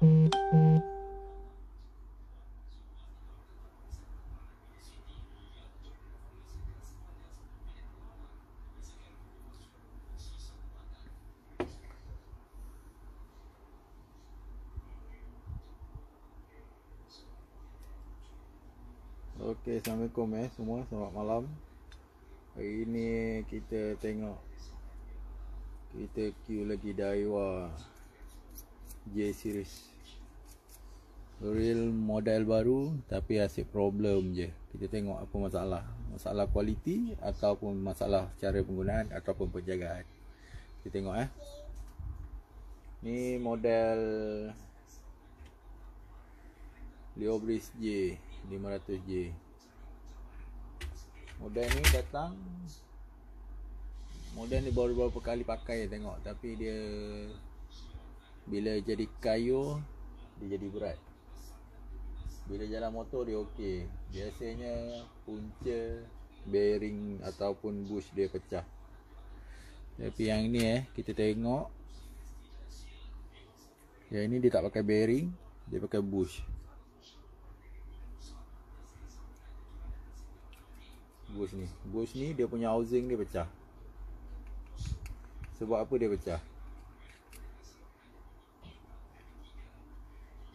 Okey, Assalamualaikum semua, selamat malam. Hari ni kita tengok, kita queue lagi Daiwa J series. Real model baru tapi asyik problem je. Kita tengok apa masalah. Masalah kualiti ataupun masalah cara penggunaan ataupun penjagaan. Kita tengok Ni model Leobris J 500J. Model ni datang, model ni baru beberapa kali pakai tengok, tapi dia bila jadi kayu dia jadi berat. Bila jalan motor dia okey. Biasanya punca, bearing ataupun bush dia pecah. Tapi yang ni kita tengok, yang ini dia tak pakai bearing, dia pakai bush. Bush ni dia punya housing dia pecah. Sebab apa dia pecah?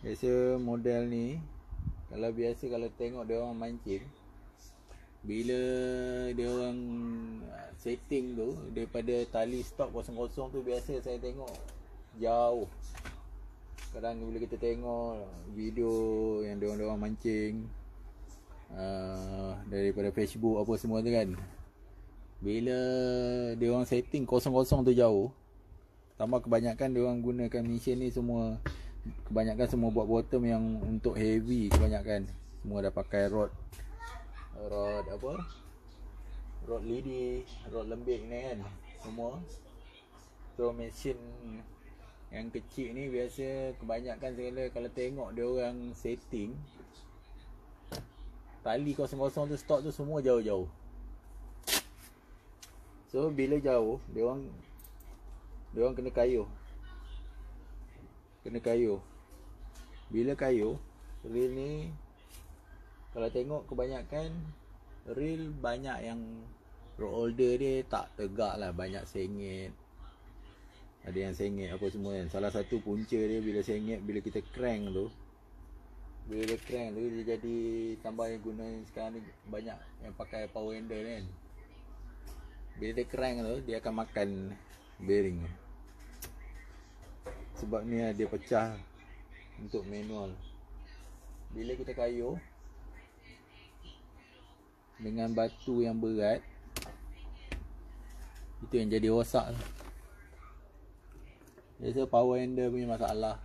Biasa model ni, kalau tengok dia orang mancing, bila dia orang setting tu daripada tali stok kosong-kosong tu, biasa saya tengok jauh. Sekarang bila kita tengok video yang dia orang mancing daripada Facebook apa semua tu kan, bila dia orang setting kosong-kosong tu jauh, tambah kebanyakan dia orang gunakan mesin ni semua, kebanyakan semua buat bottom yang untuk heavy, kebanyakan semua dah pakai rod lidi, rod lembik ni kan semua. So mesin yang kecil ni biasa kebanyakan segala kalau tengok dia orang setting tali kosong-kosong tu, stok tu semua jauh-jauh. So bila jauh, dia orang kena kayuh. Bila kayuh, reel ni kalau tengok kebanyakan reel banyak yang rod holder dia tak tegak lah, banyak sengit. Ada yang sengit apa semua kan. Salah satu punca dia bila sengit, bila kita crank tu, dia jadi tambah yang guna sekarang ni banyak yang pakai power handle kan. Bila dia crank tu, dia akan makan bearing. Sebab ni dia pecah untuk manual. Bila kita kayuh dengan batu yang berat, itu yang jadi rosak. Biasa power handle punya masalah.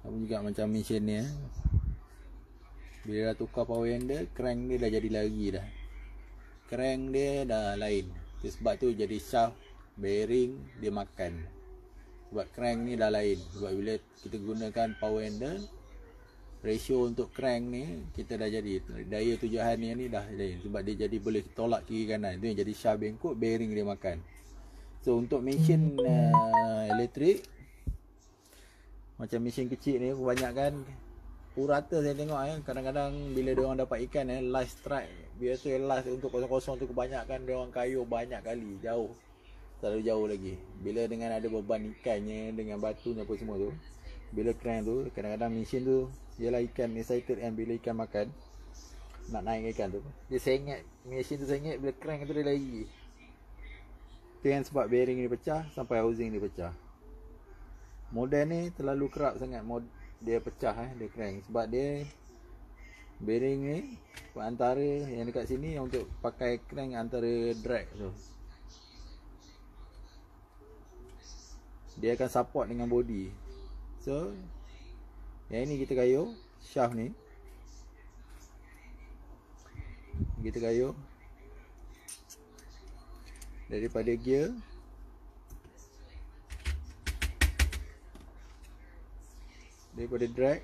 Sama juga macam mesin ni bila dah tukar power handle, crank dia dah jadi lagi dah. Crank dia dah lain. Sebab tu jadi shaft, bearing dia makan. Sebab crank ni dah lain. Sebab bila kita gunakan power handle, ratio untuk crank ni kita dah jadi daya tujuan ni dah lain. Sebab dia jadi boleh tolak kiri kanan. Itu yang jadi shaft bengkok, bearing dia makan. So untuk mesin elektrik macam mesin kecil ni, kebanyakan purata saya tengok kadang-kadang bila dia orang dapat ikan last strike, biasa last untuk kosong-kosong tu kebanyakan dia orang kayuh banyak kali, jauh, terlalu jauh lagi. Bila dengan ada beban ikannya, dengan batunya apa semua tu, bila crank tu, kadang-kadang mesin tu ialah ikan excited kan, bila ikan makan nak naik ikan tu, dia sengit, mesin tu sengit, bila crank tu dia lagi. Itu yang sebab bearing ni pecah sampai housing ni pecah. Model ni terlalu kerap sangat dia pecah dia crank. Sebab dia bearing ni antara yang dekat sini yang untuk pakai crank antara drag tu, dia akan support dengan body. So yang ni kita kayuh shaft ni, kita kayuh daripada gear daripada drag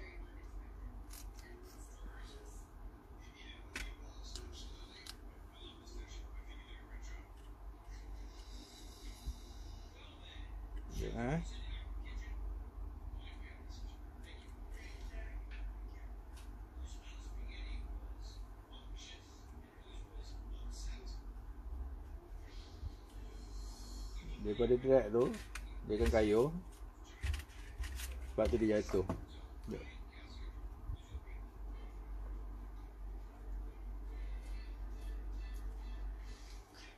Daripada drag tu dia akan kayuh. Sebab tu dia jatuh.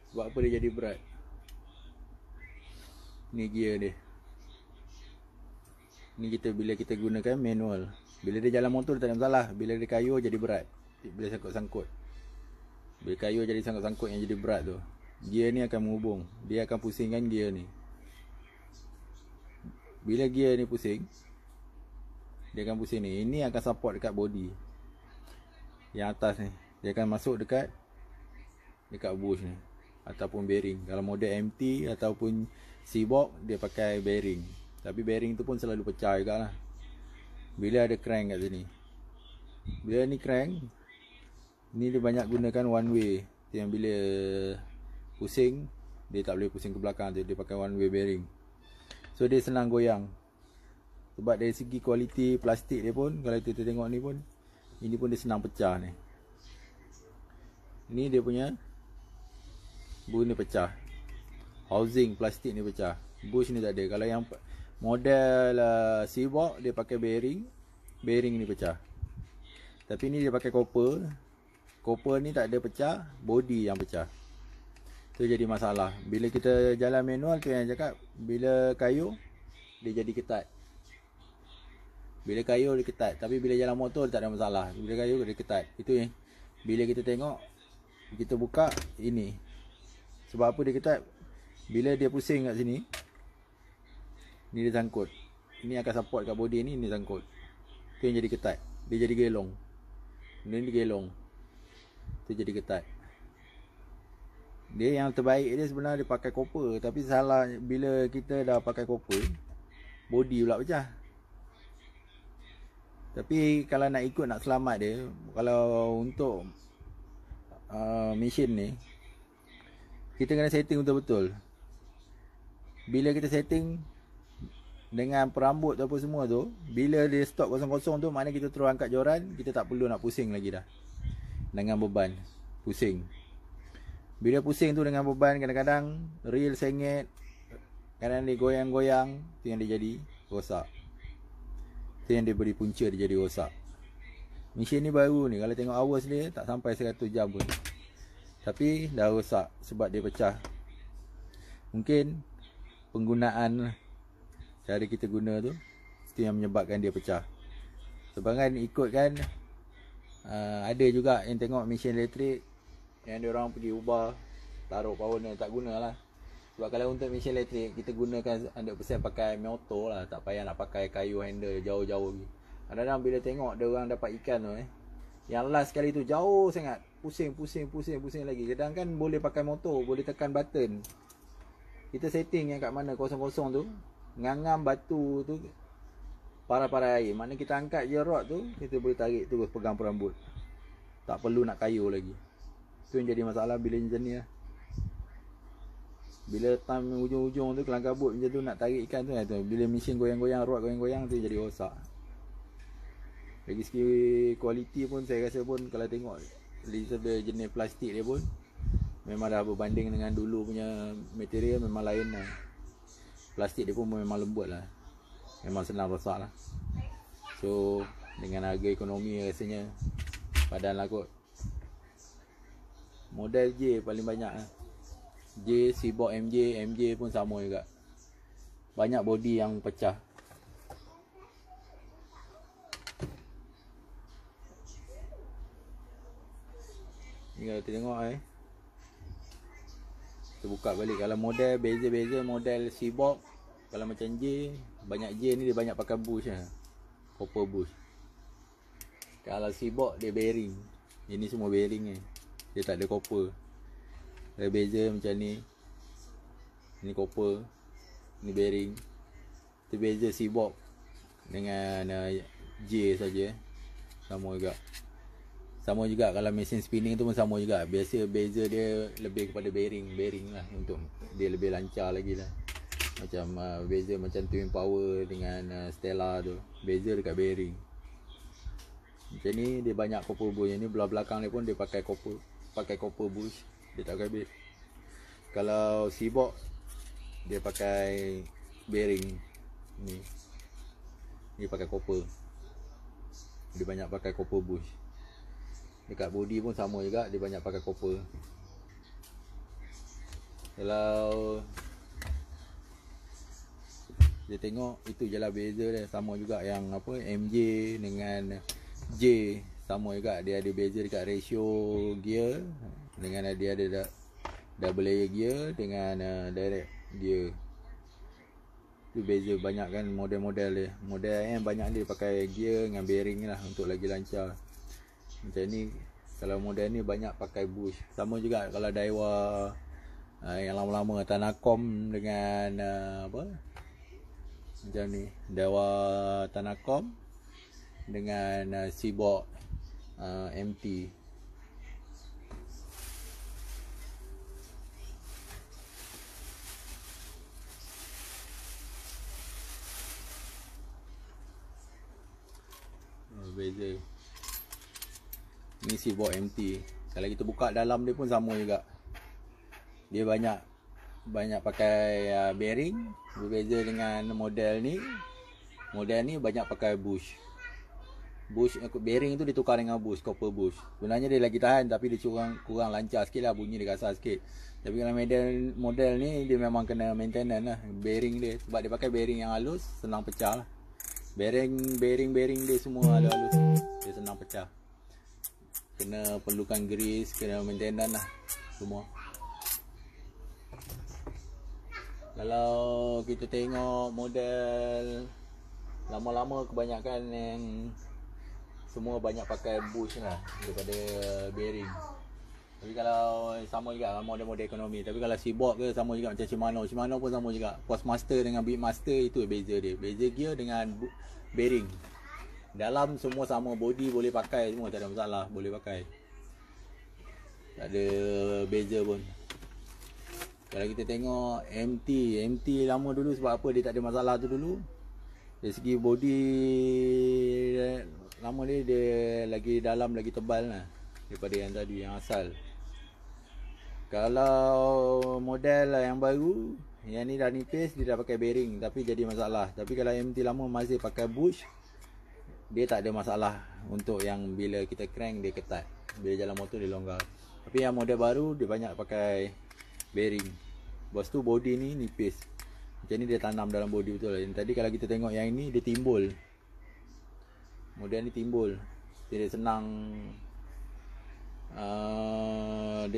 Sebab apa dia jadi berat? Ni gear dia. Ni bila kita gunakan manual. Bila dia jalan motor tak ada masalah. Bila dia kayuh jadi berat. Bila sangkut-sangkut. Bila kayuh jadi sangkut-sangkut yang jadi berat tu, gear ni akan menghubung. Dia akan pusingkan gear ni. Bila gear ni pusing, dia akan pusing ni. Ini akan support dekat body yang atas ni. Dia akan masuk dekat bush ni ataupun bearing. Kalau model MT ataupun C-box dia pakai bearing. Tapi bearing tu pun selalu pecah jugalah bila ada crank kat sini. Bila ni crank ni dia banyak gunakan one way. Yang bila pusing dia tak boleh pusing ke belakang tu. Dia pakai one way bearing. So dia senang goyang. Sebab dari segi kualiti plastik dia pun, kalau kita tengok ni pun, ini pun dia senang pecah ni. Ni dia punya bush ni pecah. Housing plastik ni pecah. Bush ni tak ada. Kalau yang model C-box dia pakai bearing. Bearing ni pecah. Tapi ni dia pakai copper. Copper ni tak ada pecah, body yang pecah. Tu jadi masalah. Bila kita jalan manual tu yang cakap, bila kayuh dia jadi ketat. Bila kayuh dia ketat. Tapi bila jalan motor tak ada masalah. Bila kayuh dia ketat. Itu yang bila kita tengok, kita buka ini. Sebab apa dia ketat? Bila dia pusing kat sini, ni dia sangkut. Ini akan support kat body ni sangkut. Tu yang jadi ketat. Dia jadi gelong. Ni dia gelong. Tu jadi ketat. Dia yang terbaik dia sebenarnya dia pakai copper. Tapi salah bila kita dah pakai copper, body pula pecah. Tapi kalau nak ikut, nak selamat dia, kalau untuk mesin ni, kita kena setting betul-betul. Bila kita setting dengan perambut tu apa semua tu, bila dia stop kosong-kosong tu, maknanya kita terus angkat joran. Kita tak perlu nak pusing lagi dah dengan beban. Pusing. Bila pusing tu dengan beban, kadang-kadang reel sengit, kadang dia goyang-goyang. Tu yang dia jadi rosak. Tu yang dia beri punca dia jadi rosak. Mesin ni baru ni, kalau tengok hours dia tak sampai 100 jam pun, tapi dah rosak sebab dia pecah. Mungkin penggunaan, cara kita guna tu, itu yang menyebabkan dia pecah. Sebab kan ikut kan, ada juga yang tengok mesin elektrik yang dia orang pergi ubah, taruh power ni, tak guna lah. Sebab kalau untuk mesin elektrik, kita gunakan 100% pakai motor lah. Tak payah nak pakai kayu handle jauh-jauh lagi. Kadang-kadang bila tengok dia orang dapat ikan tu yang last kali tu jauh sangat, pusing lagi. Kadang kan boleh pakai motor, boleh tekan button. Kita setting yang kat mana kosong-kosong tu, ngangam batu tu, para-para air. Maknanya kita angkat je rod tu, kita boleh tarik terus pegang perambut. Tak perlu nak kayu lagi. Tu yang jadi masalah bila macam ni lah. Bila time ujung-ujung tu kelang kabut macam tu nak tarik ikan tu, bila mesin goyang-goyang, rod goyang-goyang tu jadi rosak. Dari segi kualiti pun saya rasa pun kalau tengok jenis plastik dia pun memang dah berbanding dengan dulu punya material, memang lain lah. Plastik dia pun memang lembut lah. Memang senang rosak lah. So dengan harga ekonomi rasanya padan lah kot. Model J paling banyak lah. J, C-box MJ pun sama juga. Banyak body yang pecah. Ni kalau kita tengok kita buka balik. Kalau model beza-beza, model C-box, kalau macam J, banyak J ni dia banyak pakai bush lah. Copper bush. Kalau C-box dia bearing. Ini semua bearing ni. Dia tak ada copper. Ada beza macam ni. Ni copper, ni bearing. Itu beza C-box dengan J saja. Sama juga. Sama juga kalau mesin spinning tu pun sama juga. Biasa beza dia lebih kepada bearing lah, untuk dia lebih lancar lagi lah. Macam beza macam Twin Power dengan Stella tu, beza dekat bearing. Macam ni dia banyak copper bush. Yang ni belah belakang dia pun dia pakai copper bush. Dia tak pakai bearing. Kalau C-box dia pakai bearing ni. Dia pakai copper. Dia banyak pakai copper bush. Dekat body pun sama juga, dia banyak pakai copper. Kalau dia tengok, itu je lah beza dia. Sama juga yang apa, MJ dengan J sama juga, dia ada beza dekat ratio gear. Dengan dia ada double layer gear dengan direct gear. Itu beza banyak kan model-model dia. Model yang banyak dia pakai gear dengan bearing lah untuk lagi lancar. Macam ni, kalau model ni banyak pakai bush. Sama juga kalau Daiwa yang lama-lama, Tanakom dengan apa, macam ni, Daiwa Tanakom dengan Seaboard MT. Beza. Ni Seaboard MT. Kalau kita buka dalam dia pun sama juga. Dia banyak pakai bearing. Berbeza dengan model ni. Model ni banyak pakai bush. Bush bearing tu ditukar dengan bush, copper bush. Sebenarnya dia lagi tahan, tapi dia kurang lancar sikit lah, bunyi dia kasar sikit. Tapi kalau model ni dia memang kena maintenance lah bearing dia, sebab dia pakai bearing yang halus, senang pecah lah. Bearing dia semua halus, dia senang pecah. Kena perlukan grease, kena maintenance lah semua. Kalau kita tengok model lama-lama, kebanyakan yang semua banyak pakai bush lah daripada bearing. Tapi kalau sama juga model-model ekonomi. Tapi kalau Seaboard ke sama juga macam Shimano pun sama juga. Postmaster dengan Beatmaster, itu beza dia. Beza gear dengan bearing. Dalam semua sama, body boleh pakai semua, tak ada masalah, boleh pakai. Tak ada beza pun. Kalau kita tengok MT lama dulu, sebab apa dia tak ada masalah tu dulu? Dari segi body lama dia lagi dalam, lagi tebal lah daripada yang tadi, yang asal. Kalau model yang baru, yang ni dah nipis, dia dah pakai bearing, tapi jadi masalah. Tapi kalau MT lama masih pakai bush, dia tak ada masalah. Untuk yang bila kita crank dia ketat, bila jalan motor dia longgar. Tapi yang model baru dia banyak pakai bearing. Lepas tu body ni nipis. Macam ni dia tanam dalam body betul. Yang tadi kalau kita tengok yang ini, dia timbul. Model ni timbul. Dia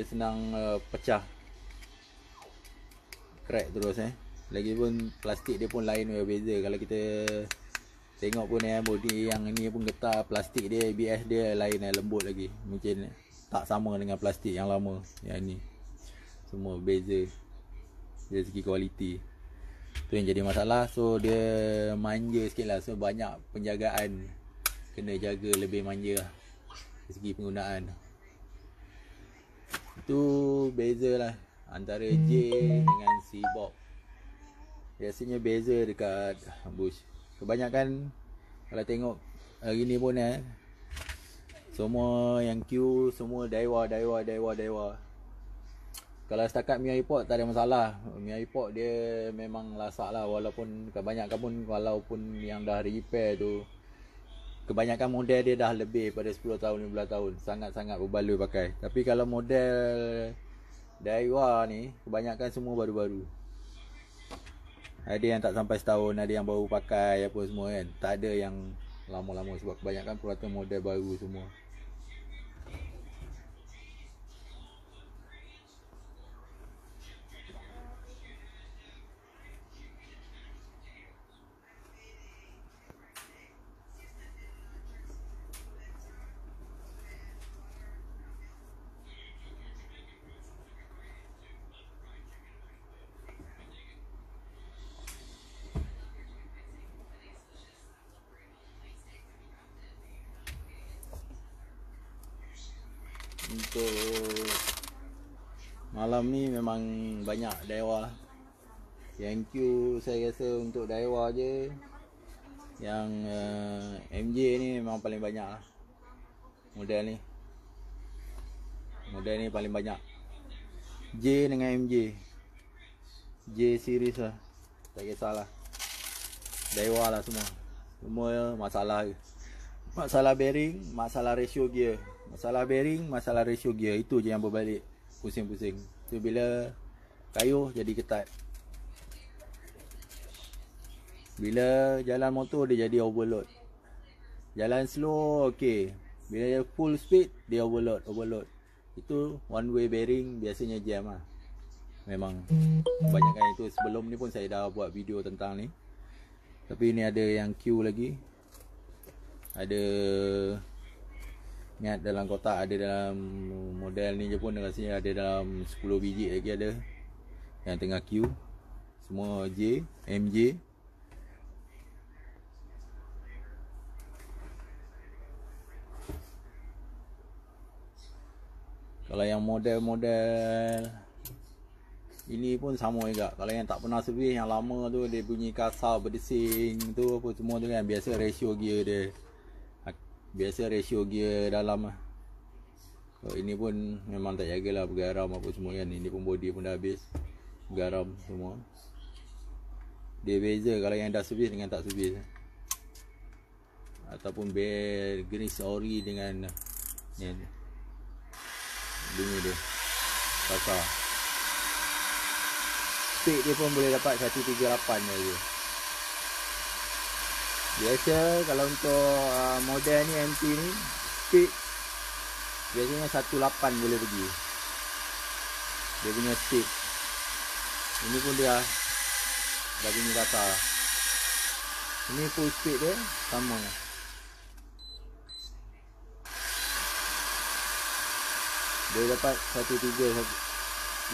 senang pecah, crack terus Lagipun plastik dia pun lain, beza. Kalau kita tengok pun body yang ni pun getah, plastik dia, ABS dia lain, lembut lagi. Mungkin tak sama dengan plastik yang lama. Yang ni semua beza dari segi kualiti. Tu yang jadi masalah. So dia manja sikit lah. So banyak penjagaan, kena jaga lebih manja lah dari segi penggunaan. Itu beza lah antara J dengan Seaboard. Biasanya beza dekat bush. Kebanyakan kalau tengok hari ni pun semua yang Q, semua Daiwa. Kalau setakat Mio iPod tak ada masalah. Mio iPod dia memang lasak lah. Walaupun kebanyakan pun, walaupun yang dah repair tu, kebanyakan model dia dah lebih pada 10 tahun, 15 tahun. Sangat-sangat berbaloi pakai. Tapi kalau model Daiwa ni, kebanyakan semua baru-baru. Ada yang tak sampai setahun, ada yang baru pakai apa semua kan. Tak ada yang lama-lama, sebab kebanyakan peralatan model baru semua. Untuk malam ni memang banyak Daiwa. Yang Q saya rasa untuk Daiwa je. Yang MJ ni memang paling banyak lah. Model ni paling banyak. J dengan MJ. J series lah. Tak kisahlah. Daiwa lah semua. Semua masalah. Masalah bearing, masalah ratio gear. Masalah bearing, masalah ratio gear. Itu je yang berbalik. Pusing-pusing. Tu bila kayuh jadi ketat. Bila jalan motor dia jadi overload. Jalan slow okey. Bila dia full speed dia overload. Itu one way bearing biasanya jam lah. Memang kebanyakan itu. Sebelum ni pun saya dah buat video tentang ni. Tapi ni ada yang Q lagi. Ada ingat dalam kotak, ada dalam model ni je pun rasanya ada dalam 10 biji lagi ada. Yang tengah Q. Semua J, MJ. Kalau yang model-model ini pun sama juga. Kalau yang tak pernah servis, yang lama tu dia bunyi kasar, berdesing tu apa semua tu kan. Biasa ratio gear dia. Biasa ratio gear dalam lah. Kalau ini pun memang tak jagalah, bergaram apa semua kan. Ini pun body pun dah habis. Garam semua. Dia beza kalau yang dah servis dengan tak servis. Ataupun grease ori dengan ni. Bunyi dia kasar. Speed dia pun boleh dapat 138 je. Biasa kalau untuk model ni MT ni speed biasanya 18 boleh pergi. Dia punya speed. Ini pun dia dah bunyi kasar. Ini full speed dia sama. Dia dapat 13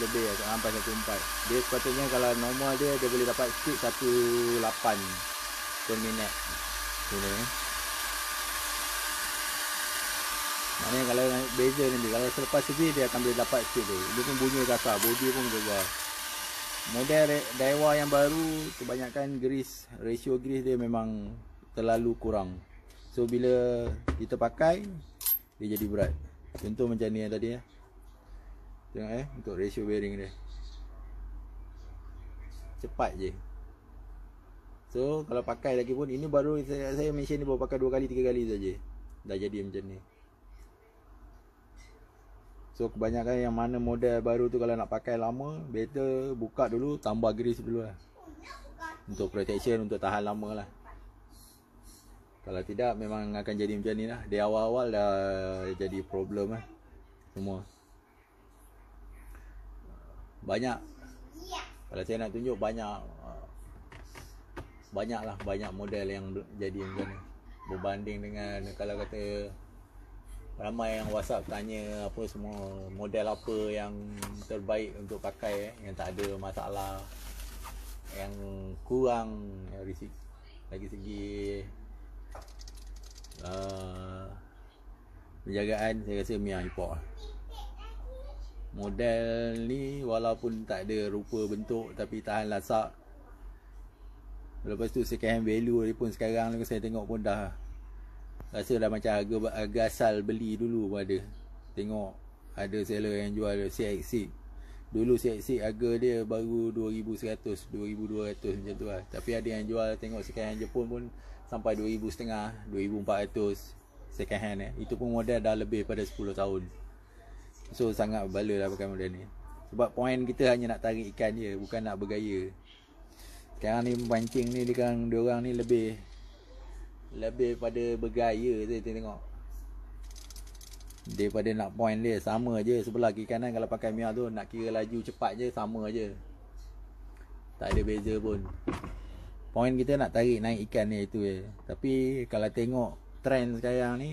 lebih sampai 14. Dia sepatutnya kalau normal dia boleh dapat speed 18 per minit. Ini. Maknanya kalau beza nanti, kalau selepas servis dia akan boleh dapat speed dia. Dia pun bunyi kasar, body pun berubah. Model Daiwa yang baru kebanyakan grease, ratio grease dia memang terlalu kurang. So bila kita pakai dia jadi berat. Contoh macam ni yang tadi ya. Tengok untuk ratio bearing dia. Cepat je. So kalau pakai lagi pun, ini baru saya mention ni baru pakai 2 kali 3 kali saja. Dah jadi macam ni. So kebanyakan yang mana model baru tu kalau nak pakai lama, better buka dulu, tambah grease dulu lah. Untuk protection, untuk tahan lama lah. Kalau tidak memang akan jadi macam ni lah. Di awal-awal dah jadi problem lah semua. Banyak. Kalau saya nak tunjuk banyak model yang jadi macam ni. Berbanding dengan kalau kata ramai yang WhatsApp tanya apa semua model apa yang terbaik untuk pakai, yang tak ada masalah, yang kurang dari segi penjagaan, saya rasa Mia Ipok lah. Model ni walaupun tak ada rupa bentuk tapi tahan lasak. Lepas tu second hand value dia pun sekarang ni saya tengok pun dah rasa dah macam harga asal beli dulu pun ada. Tengok ada seller yang jual CX6. Dulu CX6 harga dia baru 2100, 2200 macam tu lah. Tapi ada yang jual, tengok second hand Jepun pun sampai 2500, 2400 second hand Itu pun model dah lebih pada 10 tahun. So sangat berbala lah pakai model ni. Sebab point kita hanya nak tarik ikan je, bukan nak bergaya. Sekarang ni pancing ni diorang ni lebih pada bergaya je. Tengok daripada nak point dia, sama je sebelah kiri kanan. Kalau pakai Mia tu nak kira laju cepat je, sama je, tak ada beza pun. Point kita nak tarik naik ikan ni, itu je. Tapi kalau tengok trend sekarang ni,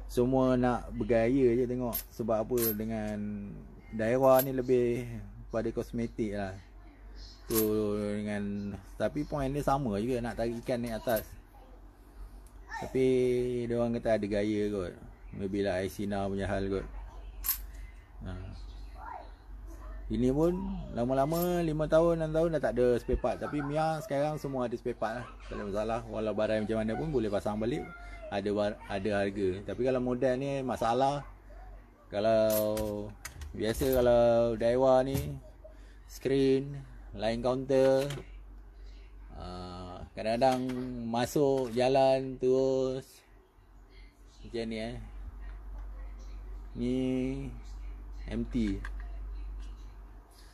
semua nak bergaya je tengok. Sebab apa, dengan Daiwa ni lebih pada kosmetik lah tu dengan, tapi point dia sama juga, nak tarik ikan naik atas. Tapi diorang kata ada gaya kot. Maybe lah Aisina punya hal kot. Ini pun lama-lama 5 tahun 6 tahun dah tak ada spare part. Tapi Mia sekarang semua ada spare part lah. Tak ada masalah. Walau barang macam mana pun boleh pasang balik, ada harga. Tapi kalau model ni masalah. Kalau biasa kalau Daiwa ni screen line counter. Kadang-kadang masuk jalan terus macam ni Ni MT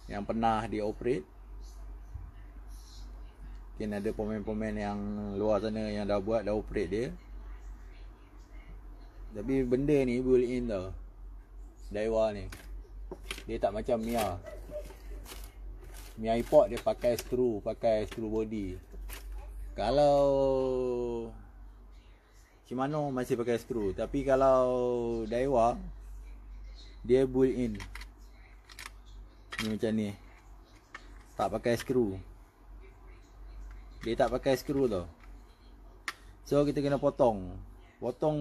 yang pernah dioperate. Mungkin ada pemain-pemain yang luar sana yang dah operate dia. Tapi benda ni built in tau, Daiwa ni. Dia tak macam Mia iPod, dia pakai screw body. Kalau Shimano masih pakai screw, tapi kalau Daiwa dia built in. Ni macam ni, tak pakai screw. Dia tak pakai screw tau. So kita kena potong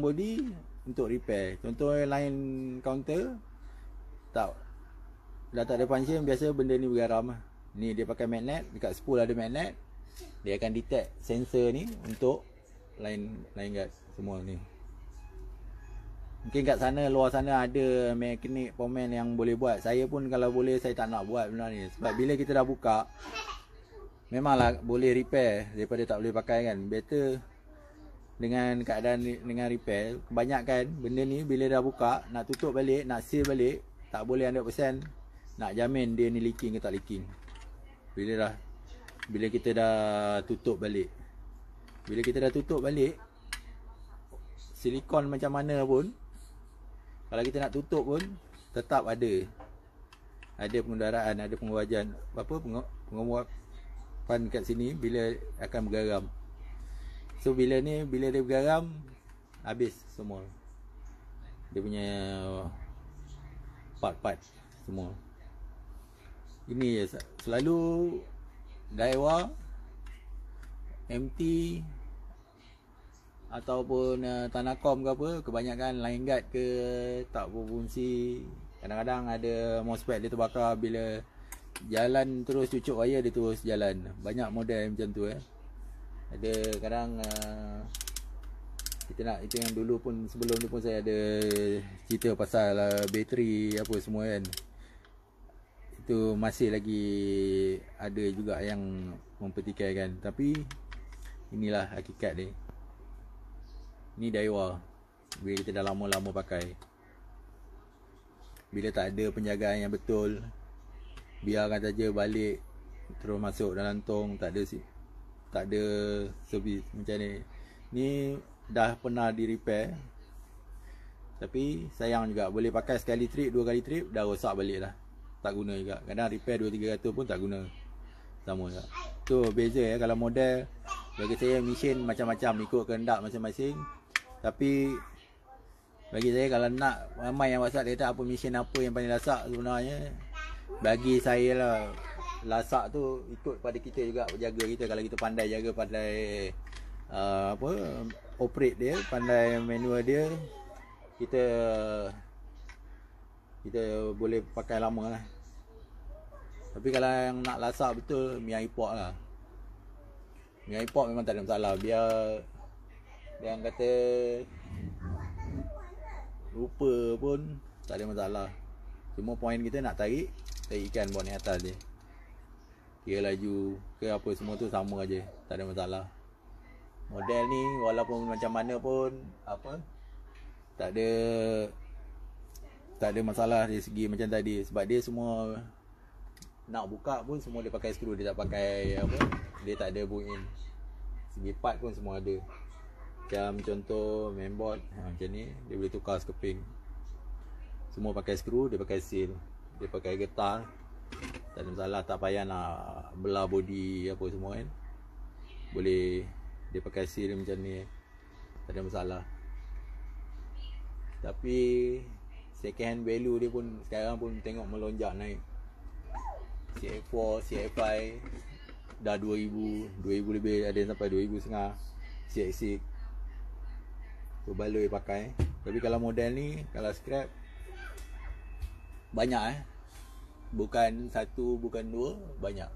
body untuk repair. Contoh line counter dah tak ada function, biasa benda ni bergaram. Ni dia pakai magnet, dekat spool ada magnet. Dia akan detect sensor ni untuk line guard semua ni. Mungkin kat sana, luar sana ada mekanik pemain yang boleh buat. Saya pun kalau boleh saya tak nak buat benda ni. Sebab bila kita dah buka, memanglah boleh repair daripada tak boleh pakai kan. Better dengan keadaan dengan repair. Kebanyakan benda ni bila dah buka, nak tutup balik, nak seal balik, tak boleh 100% nak jamin dia ni leaking ke tak leaking. Bila kita dah tutup balik. Bila kita dah tutup balik, silikon macam mana pun, kalau kita nak tutup pun tetap ada pengudaraan, ada pengubahan penguapan kat sini bila akan bergaram. So bila dia bergaram, habis semua dia punya part-part semua. Ini selalu Daiwa, MT ataupun Tanakom ke apa, kebanyakan line guard ke tak berfungsi. Kadang-kadang ada MOSFET dia terbakar, bila jalan terus cucuk wire dia terus jalan. Banyak model macam tu Ada kadang kita nak, itu yang dulu pun, sebelum tu pun saya ada cerita pasal bateri apa semua kan. Itu masih lagi ada juga yang mempertikaikan. Tapi inilah hakikat dia. Ni Daiwa bila kita dah lama-lama pakai. Bila tak ada penjagaan yang betul, biarkan saja balik terus masuk dalam tong, tak ada servis macam ni. Ni dah pernah di repair, tapi sayang juga, boleh pakai sekali trip, 2 kali trip dah rosak balik dah, tak guna juga. Kadang repair 2-3 ratus pun tak guna, sama juga. Tu beza kalau model. Bagi saya mesin macam-macam, ikut kehendak masing-masing. Tapi bagi saya, kalau nak, ramai yang WhatsApp dia kata apa mesin apa yang paling lasak. Sebenarnya bagi saya lah, lasak tu ikut pada kita juga, jaga kita. Kalau kita pandai jaga, pandai operate dia, pandai manual dia, kita boleh pakai lama lah. Tapi kalau yang nak lasak betul, Mia iPod lah. Mia iPod memang tak ada masalah. Biar dia yang kata lupa pun tak ada masalah. Cuma poin kita nak tarikkan buat ni atas dia, kira laju ke apa semua tu sama aja, tak ada masalah. Model ni walaupun macam mana pun tak ada masalah dari segi macam tadi. Sebab dia semua nak buka pun semua dia pakai skru, dia tak pakai dia tak ada built-in. Segi part pun semua ada. Macam contoh mainboard macam ni, dia boleh tukar skeping, semua pakai skru, dia pakai seal, dia pakai getah, tak ada masalah. Tak payah nak belah body apa semua kan, boleh dia pakai seal macam ni, tak ada masalah. Tapi second hand value dia pun sekarang pun tengok melonjak naik. CX4, CX5 dah 2000 lebih, ada yang sampai 2500. CX6 berbaloi pakai. Tapi kalau model ni, kalau scrap banyak bukan satu, bukan dua, banyak.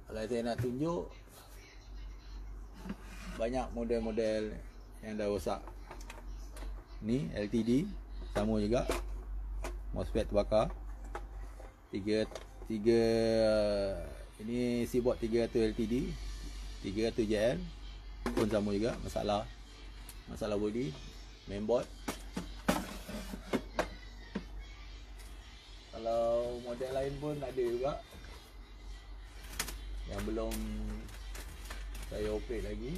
Kalau saya nak tunjuk, banyak model-model yang dah rosak. Ni LTD sama juga, MOSFET terbakar, 3 ini seaboard 300 LTD, 300 JL pun sama juga. Masalah body, mainboard. Kalau model lain pun ada juga yang belum saya operate lagi.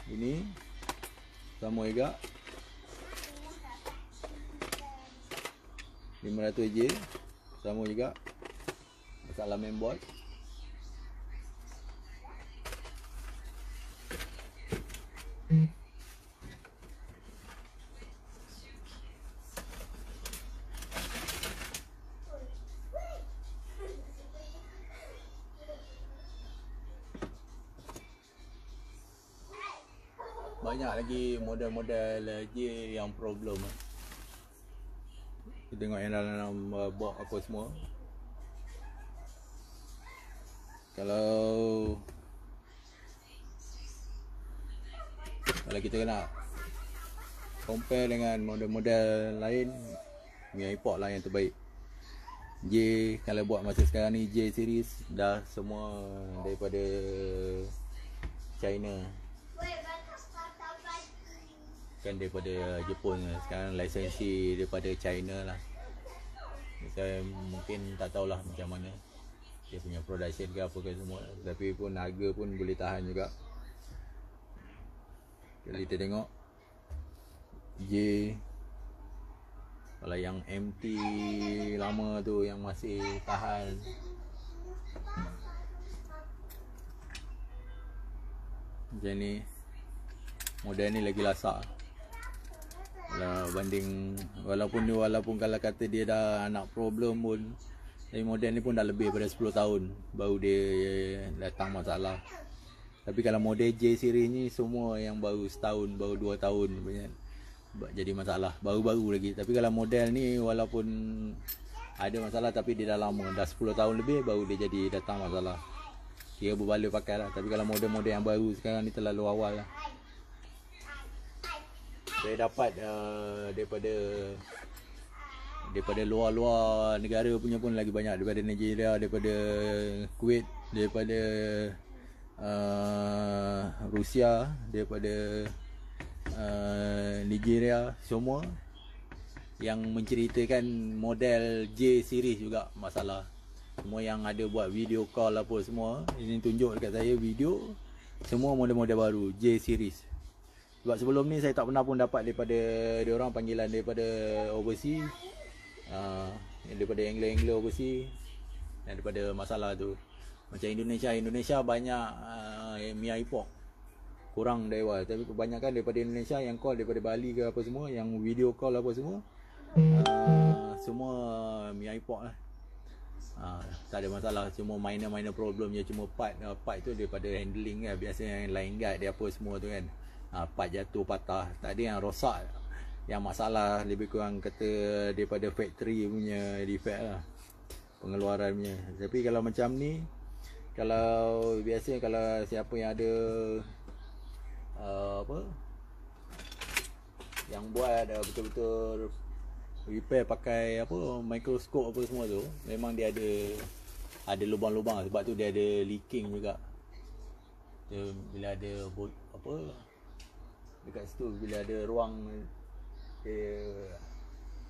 Ini sama juga 500J, sama juga. Masalah mainboard. Banyak lagi model-model J yang problem. Kita tengok yang dalam box apa semua. Kalau kita nak compare dengan model-model lain, Mi iPod lah yang terbaik. J, kalau buat masa sekarang ni J series dah semua daripada China, kan daripada Jepun. Sekarang lisensi daripada China lah. Saya mungkin tak tahulah macam mana dia punya production ke apa ke semua, tapi pun harga pun boleh tahan juga. Jadi kita tengok J. Kalau yang MT lama tu yang masih tahan, macam ni. Model ni lagi lasak lah banding, walaupun kalau kata dia dah nak problem pun, tapi model ni pun dah lebih pada 10 tahun baru dia datang masalah. Tapi kalau model J series ni semua yang baru setahun, baru 2 tahun banyak jadi masalah, baru-baru lagi. Tapi kalau model ni walaupun ada masalah tapi dia dah lama, dah 10 tahun lebih baru dia jadi datang masalah. Kira berbaloi pakai lah. Tapi kalau model-model yang baru sekarang ni terlalu awal lah. Saya dapat daripada luar-luar negara punya pun lagi banyak, daripada Nigeria, daripada Kuwait, daripada Rusia, daripada Nigeria, semua yang menceritakan model J series juga masalah. Semua yang ada buat video call apa semua, ini tunjuk dekat saya video semua model-model baru J series. Sebab sebelum ni saya tak pernah pun dapat daripada diorang panggilan daripada overseas, daripada Anglo overseas, dan daripada masalah tu. Macam Indonesia banyak Mi iPod kurang dari awal, tapi kebanyakan daripada Indonesia yang call daripada Bali ke apa semua, yang video call apa semua, semua Mi iPod lah. Tak ada masalah, cuma minor problem je, cuma part tu daripada handling kan. Biasanya yang line guard dia apa semua tu kan, part jatuh patah, tak ada yang rosak. Yang masalah lebih kurang kata daripada factory punya defect lah, pengeluaran punya. Tapi kalau macam ni, kalau biasanya kalau siapa yang ada yang buat betul-betul repair pakai mikroskop apa semua tu, memang dia ada lubang-lubang. Sebab tu dia ada leaking juga. Dia, bila ada dekat situ, bila ada ruang, dia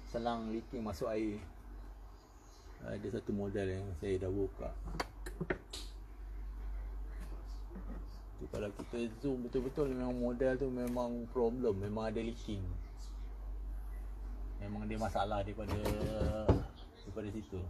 selang leaking masuk air. Ada satu model yang saya dah buka tu, kalau kita zoom betul-betul memang model tu memang problem, memang ada leaking, memang dia masalah daripada situ.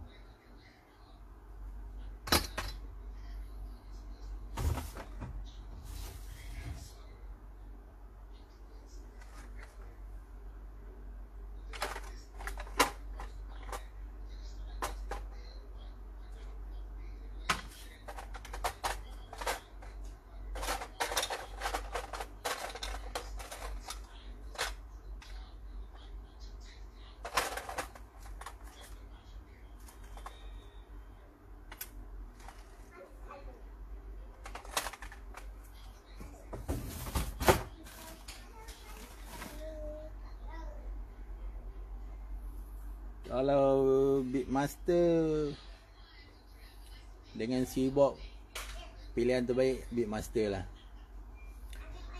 Kalau Beatmaster dengan Seabox, pilihan terbaik Beatmaster lah.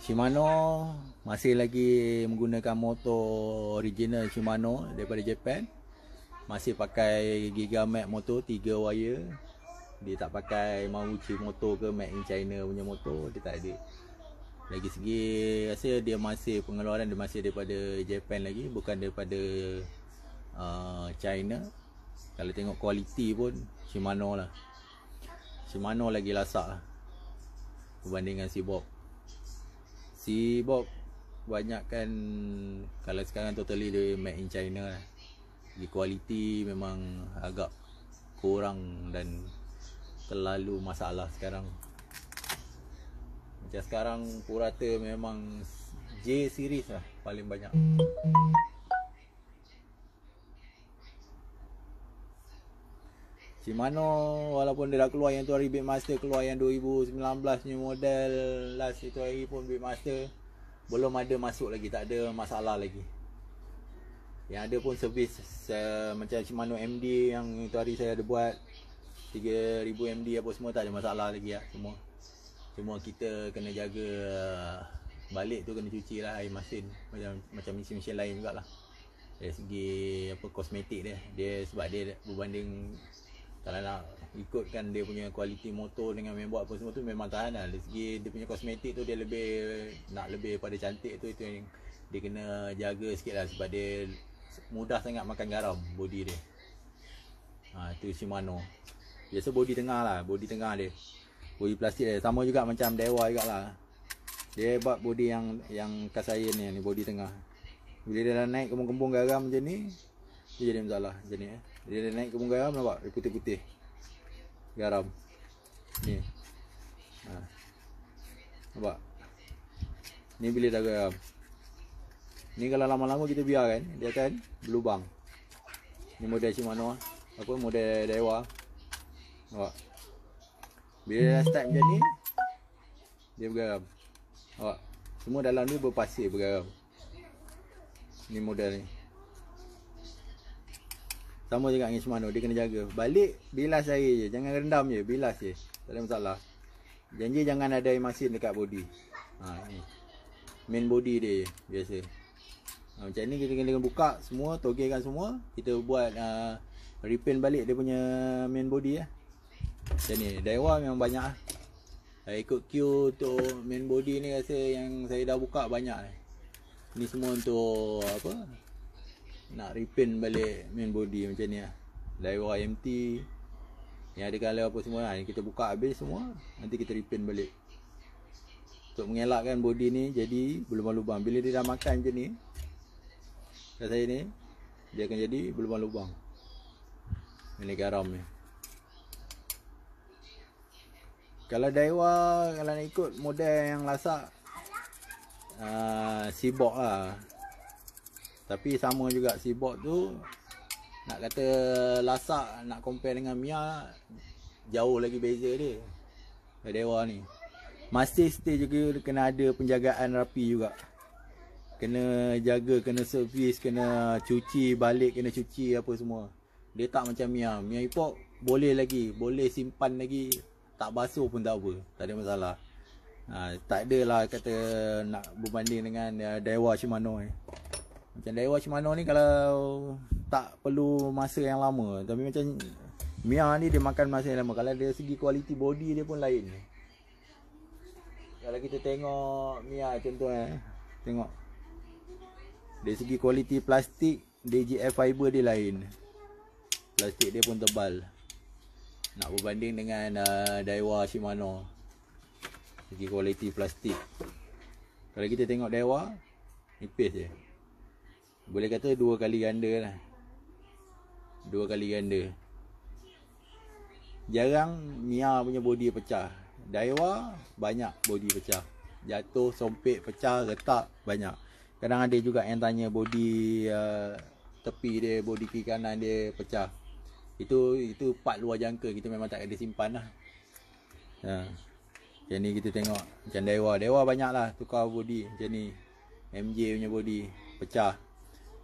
Shimano masih lagi menggunakan motor original Shimano daripada Japan. Masih pakai Gigamax motor 3 wire. Dia tak pakai Maruchi motor ke Made in China punya motor, dia tak ada. Lagi segi rasa dia masih pengeluaran dia masih daripada Japan lagi, bukan daripada China. Kalau tengok kualiti pun Shimano lah. Shimano lagi lasak lah berbanding dengan Seabox. Seabox banyakkan kalau sekarang totally dia Made in China lah. Di kualiti memang agak kurang dan terlalu masalah sekarang. Macam sekarang Purata memang J series lah paling banyak. Shimano walaupun dia dah keluar yang tu hari Beatmaster keluar yang 2019 punya model last itu hari pun Beatmaster belum ada masuk lagi, tak ada masalah lagi. Yang ada pun servis macam Shimano MD yang itu hari saya ada buat 3000 MD apa semua tak ada masalah lagi lah semua. Cuma kita kena jaga balik tu kena cuci lah air masin macam mesin-mesin lain jugalah. Dari segi apa kosmetik dia sebab dia berbanding kalau nak ikutkan dia punya kualiti motor dengan mainboard apa semua tu memang tahan lah. Dari segi dia punya kosmetik tu dia lebih pada cantik tu, itu yang dia kena jaga sikit lah sebab dia mudah sangat makan garam body dia. Itu Shimano. Biasa body tengah lah, body tengah dia. Body plastik dia sama juga macam Dewa jugalah. Dia buat body yang Kasayan ni body tengah. Bila dia dah naik kembung-kembung garam macam ni, dia jadi masalah macam ni. Dia dah naik kembung garam nampak dia putih-putih. Garam. Ni. Nampak. Ni bila dah garam. Ni kalau lama-lama kita biarkan dia akan berlubang. Ni model Shimano apa model Dewa. Nampak. Bila dah start macam ni dia bergaram. Nampak. Semua dalam ni berpasir bergaram. Ni model ni. Sama juga dengan Shimano, dia kena jaga. Balik bilas air je, jangan rendam je, bilas je. Tak ada masalah. Janji jangan ada air masin dekat body. Ni. Main body dia je, biasa. Macam ni kita kena buka semua, togehkan semua. Kita buat repaint balik dia punya main body lah. Macam ni, Daiwa memang banyak lah. Ikut queue untuk main body ni rasa yang saya dah buka banyak lah. Ni semua untuk apa? Nak repaint balik main body macam ni lah. Daiwa MT yang ada colour apa semua lah. Kita buka habis semua, nanti kita repaint balik untuk mengelakkan body ni jadi berlubang-lubang. Bila dia dah makan macam ni kat saya ni, dia akan jadi berlubang-lubang. Ini garam ni. Kalau Daiwa, kalau nak ikut model yang lasak Seabox lah. Tapi sama juga Seabox tu, nak kata lasak, nak compare dengan Mia, jauh lagi beza dia. Dewa ni masih stay juga kena ada penjagaan rapi juga. Kena jaga, kena servis, kena cuci balik, kena cuci apa semua. Dia tak macam Mia. Mia Epoch boleh lagi, boleh simpan lagi, tak basuh pun tak apa, tak ada masalah. Tak adalah kata nak berbanding dengan Daiwa Shimano ni. Macam Daiwa Shimano ni kalau tak perlu masa yang lama. Tapi macam Mia ni dia makan masa yang lama. Kalau dari segi kualiti body dia pun lain. Kalau kita tengok Mia contoh tengok dari segi kualiti plastik, DJF fiber dia lain. Plastik dia pun tebal. Nak berbanding dengan Daiwa Shimano segi kualiti plastik. Kalau kita tengok Daiwa nipis je. Boleh kata 2 kali ganda lah. 2 kali ganda. Jarang Mia punya body pecah. Daiwa banyak body pecah. Jatuh, sompek, pecah, retak banyak. Kadang ada juga yang tanya body tepi dia, body kiri kanan dia pecah. Itu part luar jangka, kita memang tak ada simpan lah. Macam ni kita tengok macam Daiwa banyak lah tukar body. Macam ni MJ punya body pecah,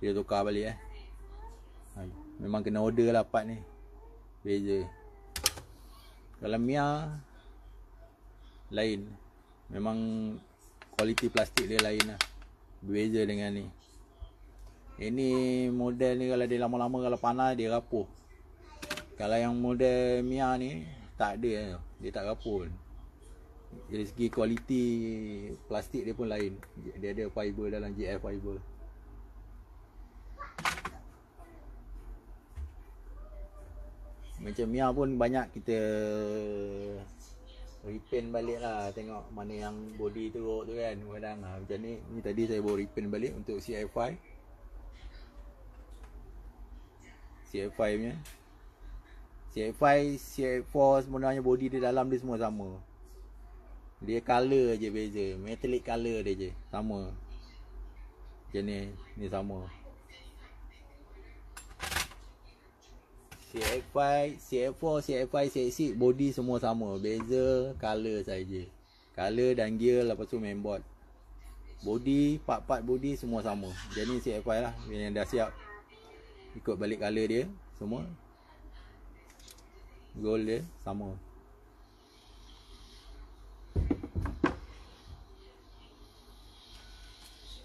dia tukar balik Memang kena order lah part ni. Beza. Kalau Mia lain. Memang kualiti plastik dia lain lah. Berbeza dengan ni. Ini model ni kalau dia lama-lama kalau panas dia rapuh. Kalau yang model Mia ni tak ada, dia tak rapuh. Dari segi kualiti plastik dia pun lain. Dia ada fiber dalam, GF fiber. Macam Mia pun banyak kita repaint balik lah. Tengok mana yang body teruk tu kan. Kadang macam ni tadi saya bawa repaint balik untuk CF5 punya. CF5, CF4 sebenarnya body dia dalam dia semua sama. Dia color je beza. Metallic color dia je sama. Macam ni sama. CF5, CF4, CF5, CF6 body semua sama. Beza color saja. Color dan gear, lepas tu mainboard. Body, part-part body semua sama. Jadi CF5 lah yang dah siap. Ikut balik color dia semua. Gold dia sama.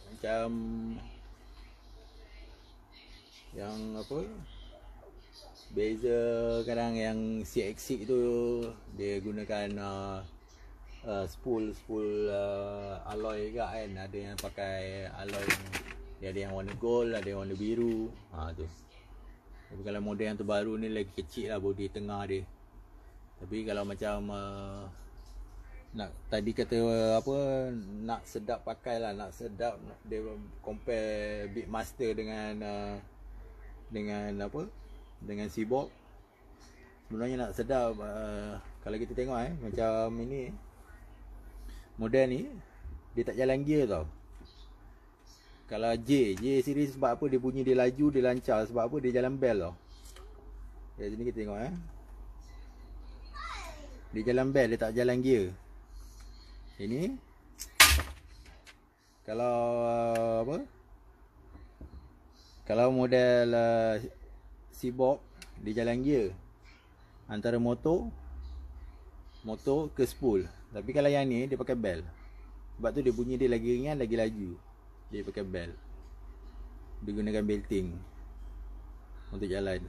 Macam yang apa, beza kadang yang CX6 tu dia gunakan spool alloy juga kan. Ada yang pakai alloy dia ada yang warna gold, ada yang warna biru. Tu. Tapi kalau model yang terbaru ni lagi kecil lah body tengah dia. Tapi kalau macam nak tadi kata apa, nak sedap pakai lah, nak sedap dia compare Beatmaster dengan apa, dengan Seabob. Sebenarnya nak sedap kalau kita tengok macam ini model ni dia tak jalan gear tau. Kalau J series sebab apa dia bunyi dia laju, dia lancar sebab apa dia jalan bell tau. Kat sini kita tengok dia jalan bell, dia tak jalan gear. Ini kalau apa, kalau model Seabob dia jalan gear antara motor ke spool. Tapi kalau yang ni dia pakai bell. Sebab tu dia bunyi dia lagi ringan, lagi laju. Dia pakai bell. Dia gunakan belting untuk jalan.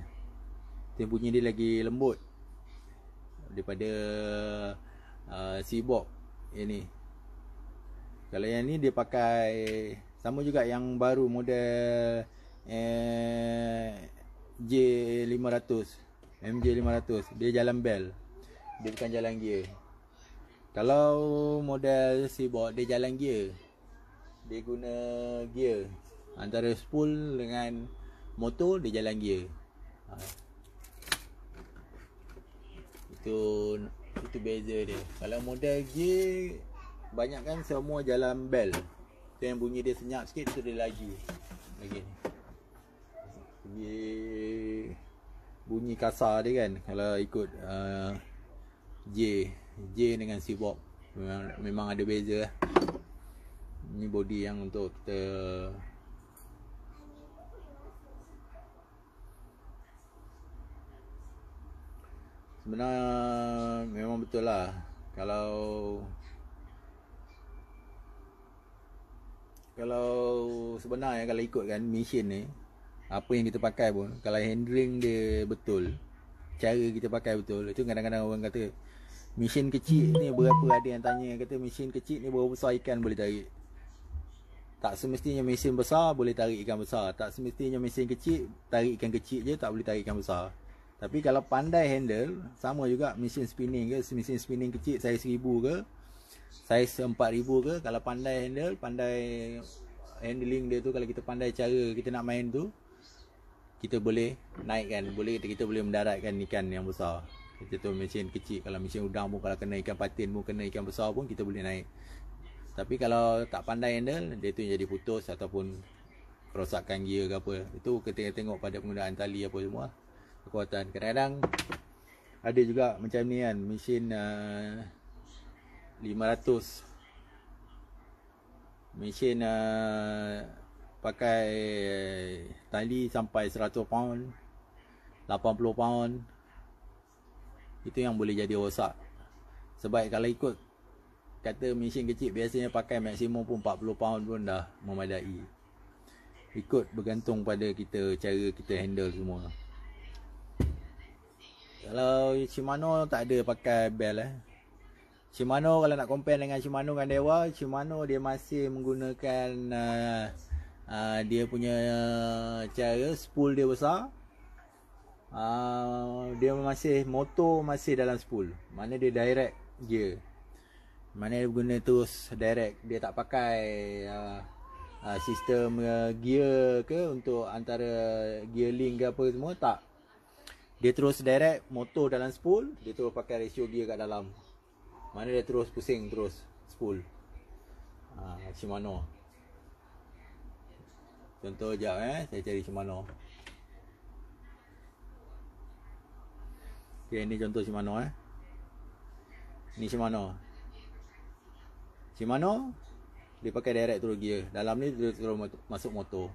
Dia bunyi dia lagi lembut daripada Seabob ini. Kalau yang ni dia pakai sama juga yang baru model J500, MJ500, dia jalan bell. Dia bukan jalan gear. Kalau model Seabob dia jalan gear. Dia guna gear antara spool dengan motor, dia jalan gear. Itu beza dia. Kalau model gear banyak kan semua jalan bell. Tu yang bunyi dia senyap sikit tu dia laju. Lagi ni. Bunyi kasar dia kan kalau ikut J dengan Seabob memang ada beza lah. Ini body yang untuk kita sebenarnya memang betul lah. Kalau sebenarnya kalau ikutkan mesin ni, apa yang kita pakai pun, kalau handling dia betul, cara kita pakai betul, itu kadang-kadang orang kata mesin kecil ni berapa, ada yang tanya kata mesin kecil ni berapa besar ikan boleh tarik. Tak semestinya mesin besar boleh tarik ikan besar. Tak semestinya mesin kecil tarik ikan kecil je, tak boleh tarik ikan besar. Tapi kalau pandai handle, sama juga mesin spinning ke, mesin spinning kecil saiz 1000 ke, saiz 4000 ke, kalau pandai handle, pandai handling dia tu, kalau kita pandai cara kita nak main tu, kita boleh naikkan, kita boleh mendaratkan ikan yang besar. Kita tu mesin kecil, kalau mesin udang pun kalau kena ikan patin pun, kena ikan besar pun kita boleh naik. Tapi kalau tak pandai handle, dia tu jadi putus ataupun kerosakan gear ke apa. Itu kita tengok pada penggunaan tali apa semua, kekuatan. Kadang-kadang ada juga macam ni kan, mesin 500, mesin pakai tali sampai 100 pound, 80 pound. Itu yang boleh jadi rosak. Sebab kalau ikut kata mesin kecil biasanya pakai maksimum pun 40 pound pun dah memadai. Ikut bergantung pada kita, cara kita handle semua. Kalau Shimano tak ada pakai bell Shimano kalau nak compare dengan Shimano dengan Dewa, Shimano dia masih menggunakan dia punya cara spool dia besar. Dia masih motor masih dalam spool. Mana dia direct gear. Mana dia guna terus direct. Dia tak pakai sistem gear ke untuk antara gear link ke apa semua, tak. Dia terus direct motor dalam spool, dia terus pakai ratio gear kat dalam. Mana dia terus pusing terus spool. Shimano. Contoh sekejap saya cari Shimano. Okay, ni contoh Shimano Ni Shimano. Shimano dia pakai direct terus gear. Dalam ni dia terus masuk motor.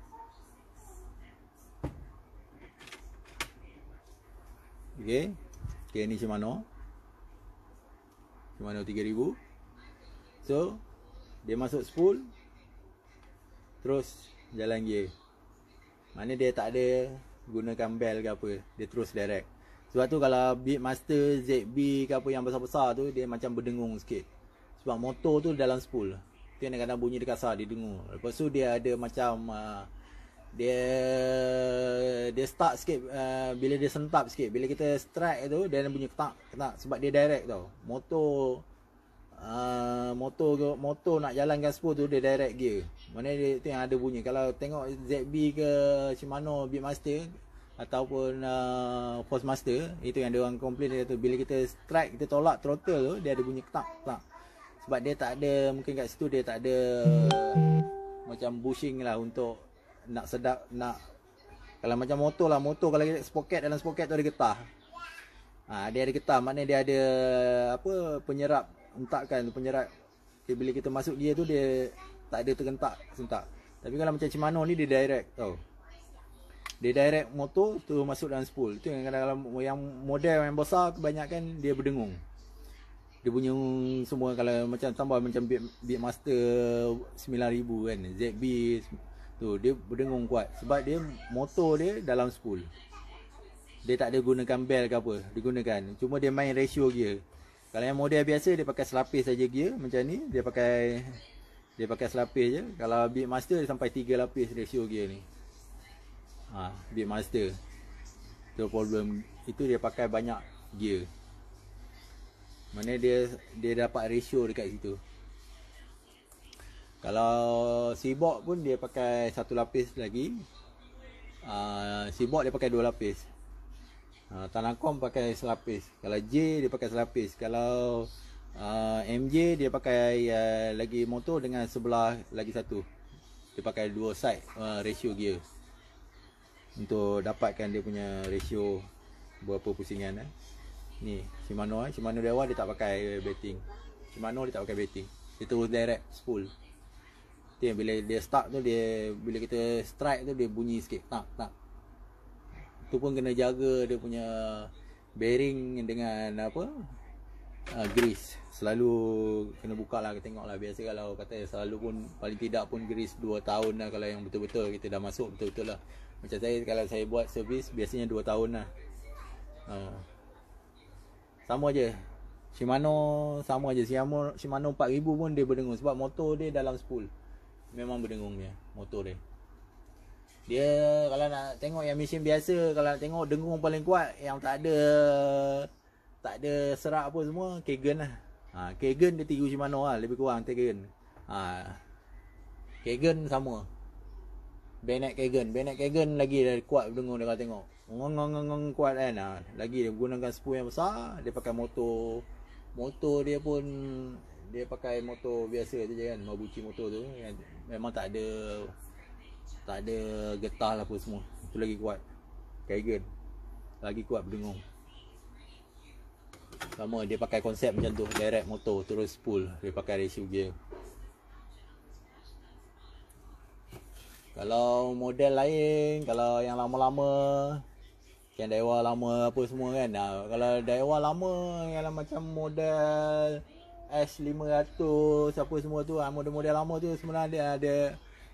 Okay, ni Shimano 3000. So dia masuk spool, terus jalan gear. Mana dia tak ada gunakan bell ke apa, dia terus direct. Sebab tu kalau Beatmaster, ZB ke apa yang besar-besar tu, dia macam berdengung sikit. Sebab motor tu dalam spool. Tu yang kadang bunyi dia kasar, dia dengung. Lepas tu dia ada macam dia start sikit, bila dia sentap sikit. Bila kita strike tu, dia ada bunyi ketak. Sebab dia direct tau. Motor nak jalankan spool tu, dia direct gear. Mana dia tu yang ada bunyi. Kalau tengok ZB ke Shimano Beatmaster ataupun Forcemaster, itu yang dia orang komplain dia tu, bila kita strike, kita tolak throttle tu, dia ada bunyi ketak. Sebab dia tak ada, mungkin kat situ dia tak ada macam bushing lah untuk nak sedap, nak. Kalau macam motor kalau sprocket, dalam sprocket tu ada getah. Dia ada getah, maknanya dia ada apa, penyerap, hentakan penyerap. Bila kita masuk gear tu, dia tak ada tergentak sentak. Tapi kalau macam Shimano ni, dia direct tau. Dia direct motor tu masuk dalam spool. Itu yang kadang-kadang yang model yang besar kebanyakan dia berdengung. Dia punya semua, kalau macam tambah macam Beatmaster 9000 kan, ZB tu, dia berdengung kuat. Sebab dia motor dia dalam spool. Dia tak ada gunakan bell ke apa, dia gunakan. Cuma dia main ratio gear. Kalau yang model biasa, dia pakai selapis saja gear macam ni, dia pakai selapis je. Kalau Beatmaster dia sampai 3 lapis ratio gear ni. Beatmaster tu problem, itu dia pakai banyak gear. Mana dia dapat ratio dekat situ. Kalau Seaboard pun dia pakai 1 lapis lagi. Seaboard dia pakai 2 lapis. Tanakom pakai selapis. Kalau J dia pakai selapis. Kalau MJ dia pakai lagi motor dengan sebelah lagi satu. Dia pakai 2 side ratio gear untuk dapatkan dia punya ratio berapa pusingan. Ni Shimano Shimano Dewa dia tak pakai betting. Shimano dia tak pakai betting. Dia terus direct spool. Tu yang bila dia start tu, dia bila kita strike tu, dia bunyi sikit tak. Tu pun kena jaga dia punya bearing dengan apa, grease. Selalu kena buka lah, tengok lah. Biasa kalau kata selalu pun, paling tidak pun grease 2 tahun lah. Kalau yang betul-betul kita dah masuk betul-betul lah. Macam saya, kalau saya buat servis biasanya 2 tahun lah. Sama je Shimano, sama je Shimano 4000 pun dia berdengung. Sebab motor dia dalam spool, memang berdengung dia motor dia. Dia kalau nak tengok yang mesin biasa, kalau nak tengok dengung paling kuat, yang tak ada serak apa semua, Kagan lah. Kagan dia tiru Shimano lah, lebih kurang Kagan. Kagan sama. Bayonet Kagan lagi dah kuat berdengung dia kalau tengok. Ngong kuat kan. Lagi dia gunakan spool yang besar, dia pakai motor dia pun dia pakai motor biasa je kan, Mabuchi motor tu yang memang tak ada getah lah apa semua. Itu lagi kuat. Kagan lagi kuat berdengung. Sama dia pakai konsep macam tu, direct motor terus spool, dia pakai ratio gear. Kalau model lain, kalau yang lama-lama, yang Daiwa lama apa semua kan. Kalau Daiwa lama yang macam model S500 apa semua tu, model-model lama tu sebenarnya dia ada,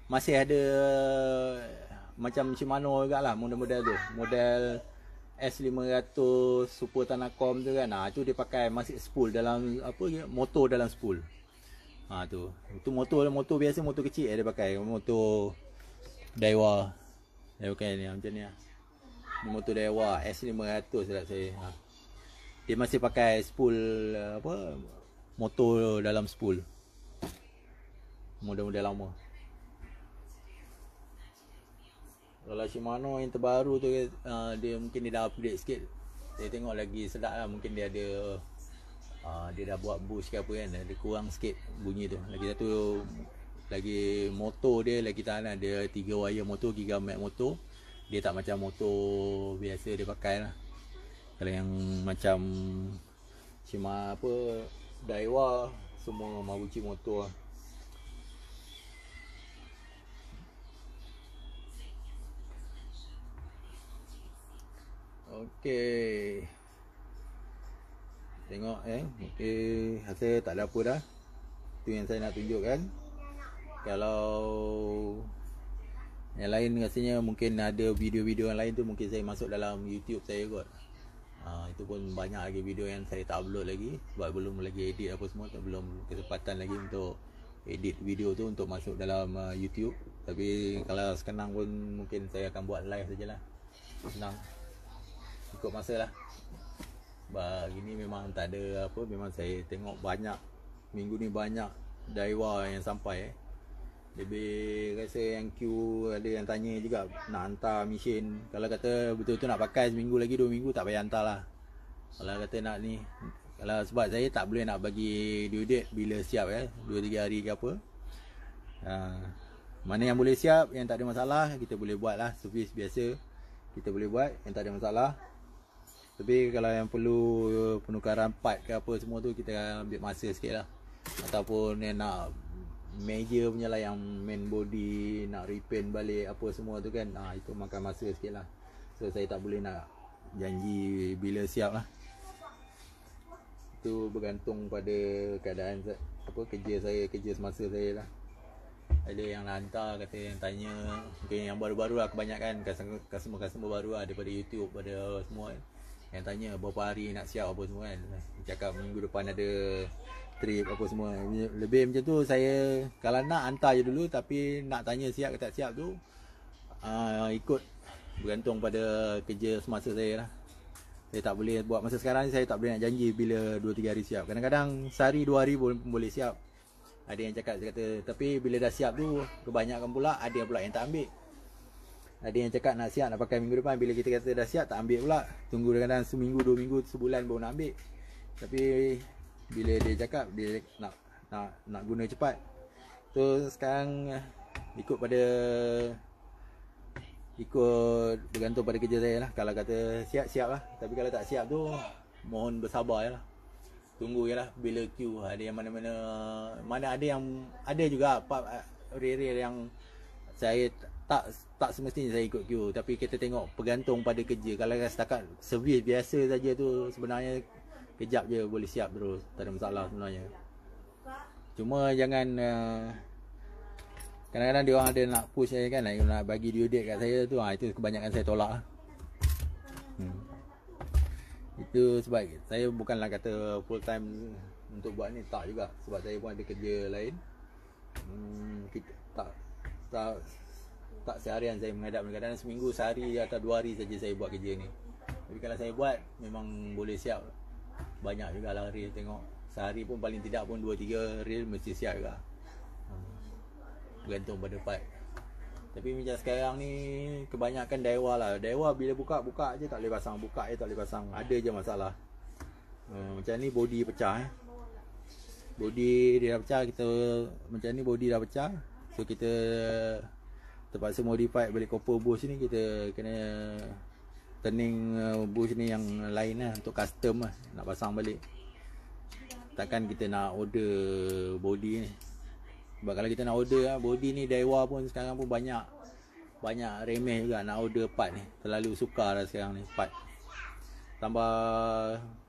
masih ada macam Shimano jugalah model-model tu. Model S500 Super Tanakom tu kan. Tu dia pakai masih spool dalam apa dia, motor dalam spool. Tu. Itu motor biasa, motor kecil dia pakai. Motor Daiwa. Dia pakai ni macam ni. Ni motor Daiwa S500 silap saya. Dia masih pakai spool apa, motor dalam spool. Model-model lama. Kalau Shimano yang terbaru tu dia mungkin dia dah upgrade sikit. Saya tengok lagi sedap lah. Mungkin dia ada dia dah buat boost ke apa kan. Dia kurang sikit bunyi tu. Lagi satu, lagi motor dia lagi tahan lah. Dia 3 wire motor, Gigamet motor. Dia tak macam motor biasa dia pakai lah. Kalau yang macam Shimano apa, Daiwa, semua Mabuchi motor lah. Okey. Tengok okey, rasa tak ada apa dah. Tu yang saya nak tunjukkan. Kalau yang lain rasanya mungkin ada video-video yang lain tu mungkin saya masuk dalam YouTube saya kot. Itu pun banyak lagi video yang saya tak upload lagi sebab belum lagi edit apa semua, belum kesempatan lagi untuk edit video tu untuk masuk dalam YouTube. Tapi kalau sekarang pun mungkin saya akan buat live sajalah. Senang. Ikut masa lah. Sebab gini memang tak ada apa, memang saya tengok banyak minggu ni banyak Daiwa yang sampai Lebih rasa yang queue ada yang tanya juga nak hantar mesin. Kalau kata betul-betul nak pakai seminggu lagi 2 minggu tak payah hantar lah. Kalau kata nak ni, kalau sebab saya tak boleh nak bagi due date bila siap 2-3 hari ke apa. Mana yang boleh siap, yang tak ada masalah, kita boleh buat lah. Servis biasa kita boleh buat, yang tak ada masalah. Tapi kalau yang perlu penukaran part ke apa semua tu, kita ambil masa sikit lah. Ataupun yang nak major punya lah, yang main body nak repaint balik apa semua tu kan, itu makan masa sikit lah. So saya tak boleh nak janji bila siap lah. Itu bergantung pada keadaan apa, kerja semasa saya lah. Ada yang nak hantar, kata yang tanya, mungkin yang baru-baru lah kebanyakan, customer baru lah daripada YouTube, pada semua kan, yang tanya berapa hari nak siap apa semua kan. Cakap minggu depan ada trip apa semua. Lebih macam tu, saya kalau nak hantar je dulu. Tapi nak tanya siap ke tak siap tu ikut bergantung pada kerja semasa saya lah. Saya tak boleh buat masa sekarang ni, saya tak boleh nak janji bila 2-3 hari siap. Kadang-kadang sehari 2 hari pun boleh siap. Ada yang cakap, saya kata, tapi bila dah siap tu kebanyakan pula ada pula yang tak ambil. Ada yang cakap nak siap, nak pakai minggu depan, bila kita kata dah siap tak ambil pula. Tunggu kadang-kadang seminggu, 2 minggu, sebulan baru nak ambil. Tapi bila dia cakap dia nak guna cepat. So sekarang ikut bergantung pada kerja saya lah. Kalau kata siap lah. Tapi kalau tak siap tu mohon bersabar je lah. Tunggu je lah bila queue. Ada yang mana ada yang ada juga real yang saya tak semestinya saya ikut queue. Tapi kita tengok bergantung pada kerja. Kalau setakat servis biasa saja tu sebenarnya kejap je boleh siap terus, tak ada masalah sebenarnya. Cuma jangan kadang-kadang dia orang ada nak push saya kan, nak bagi due date kat saya tu, itu kebanyakan saya tolak lah. Itu sebab saya bukanlah kata full time untuk buat ni, tak juga. Sebab saya pun ada kerja lain. Kita tak seharian saya menghadap, kadang-kadang seminggu sehari atau 2 hari saja saya buat kerja ni. Tapi kalau saya buat memang boleh siap. Banyak jugalah reel, tengok sehari pun paling tidak pun 2-3 reel mesti siap juga. Bergantung pada part. Tapi macam sekarang ni kebanyakan Daiwa lah. Daiwa bila buka je tak boleh pasang, buka je tak boleh pasang. Ada je masalah. Macam ni body pecah Body dia dah pecah, kita macam ni body dah pecah. So kita terpaksa modify balik copper bush ni, kita kena turning bush ni yang lain lah, untuk custom lah, nak pasang balik. Takkan kita nak order body ni. Sebab kalau kita nak order body ni, Daiwa pun sekarang pun banyak banyak remeh juga nak order part ni. Terlalu sukar lah sekarang ni part. Tambah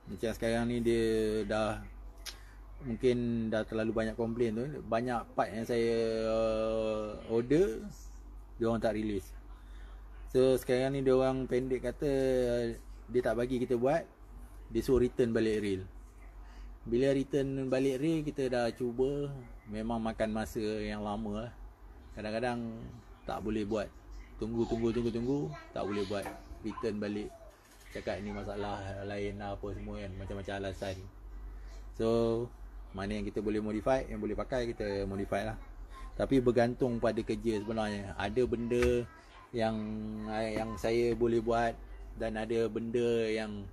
macam sekarang ni dia dah mungkin dah terlalu banyak komplain tu. Banyak part yang saya order dia orang tak release. So sekarang ni dia orang pendek kata dia tak bagi kita buat, dia suruh return balik reel. Bila return balik reel kita dah cuba, memang makan masa yang lama lah. Kadang-kadang tak boleh buat. Tunggu tak boleh buat. Return balik, cakap ni masalah lain lah apa semua kan, macam-macam alasan. So mana yang kita boleh modify, yang boleh pakai kita modify lah. Tapi bergantung pada kerja sebenarnya. Ada benda yang saya boleh buat dan ada benda yang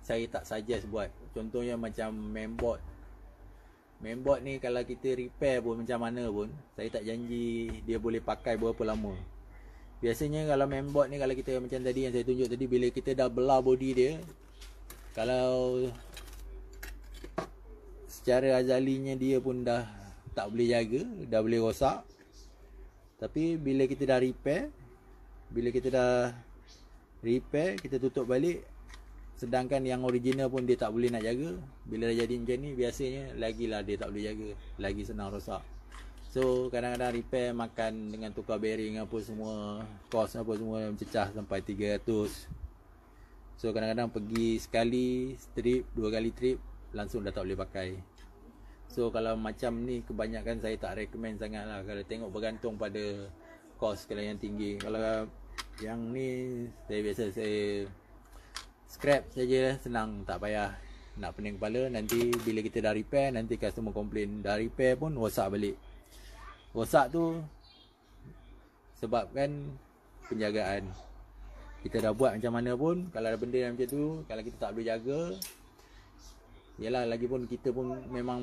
saya tak suggest buat. Contohnya macam mainboard. Mainboard ni kalau kita repair pun macam mana pun, saya tak janji dia boleh pakai berapa lama. Biasanya kalau mainboard ni, kalau kita macam tadi yang saya tunjuk tadi, bila kita dah belah body dia, kalau secara azalinya dia pun dah tak boleh jaga, dah boleh rosak. Tapi bila kita dah repair, kita tutup balik, sedangkan yang original pun dia tak boleh nak jaga. Bila dah jadi macam ni, biasanya lagilah dia tak boleh jaga, lagi senang rosak. So kadang-kadang repair makan dengan tukar bearing apa semua, kos apa semua mencecah sampai 300. So kadang-kadang pergi sekali strip, 2 kali trip, langsung dah tak boleh pakai. So kalau macam ni kebanyakan saya tak recommend sangat lah. Kalau tengok bergantung pada kos kalau yang tinggi. Kalau yang ni saya scrap saja, senang, tak payah nak pening kepala. Nanti bila kita dah repair, nanti customer komplain dah repair pun rosak balik. Rosak tu sebabkan penjagaan. Kita dah buat macam mana pun, kalau ada benda yang macam tu, kalau kita tak boleh jaga, yalah, lagipun kita pun memang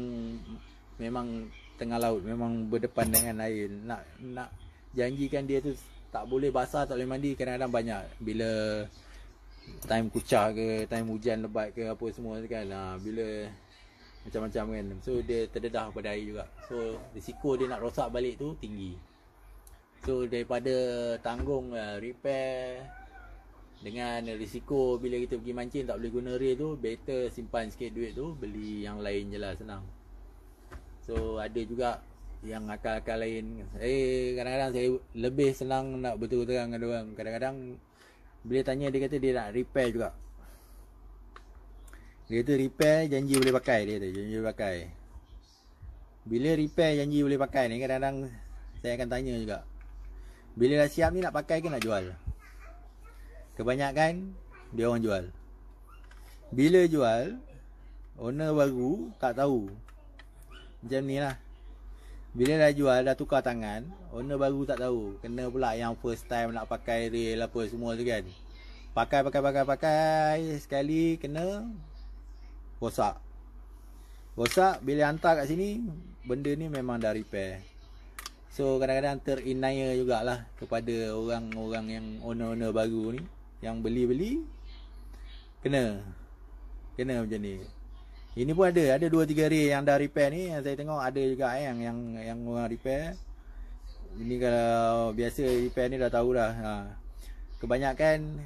tengah laut, memang berdepan dengan air. Nak janjikan dia tu tak boleh basah, tak boleh mandi, kadang-kadang banyak. Bila time kucah ke, time hujan lebat ke apa semua kan, bila macam-macam kan, so dia terdedah pada air juga. So risiko dia nak rosak balik tu tinggi. So daripada tanggung repair dengan risiko bila kita pergi mancing tak boleh guna reel tu, better simpan sikit duit tu, beli yang lain je lah, senang. So ada juga yang akal-akal lain. Kadang-kadang saya lebih senang nak betul terang dengan orang. Kadang-kadang bila tanya, dia kata dia nak repair juga. Dia kata repair janji boleh pakai, dia kata janji boleh pakai. Bila repair janji boleh pakai ni, kadang-kadang saya akan tanya juga, bila dah siap ni nak pakai ke nak jual? Kebanyakan dia orang jual. Bila jual, owner baru tak tahu. Macam ni lah. Bila dah jual, dah tukar tangan, owner baru tak tahu. Kena pula yang first time nak pakai reel apa semua tu kan. Pakai sekali kena rosak. Bila hantar kat sini, benda ni memang dah repair. So kadang-kadang terinaya jugalah kepada orang-orang yang owner-owner baru ni, yang beli-beli kena macam ni. Ini pun ada 2-3 reel yang dah repair ni, yang saya tengok ada juga yang orang repair. Ini kalau biasa repair ni dah tahu dah. Kebanyakan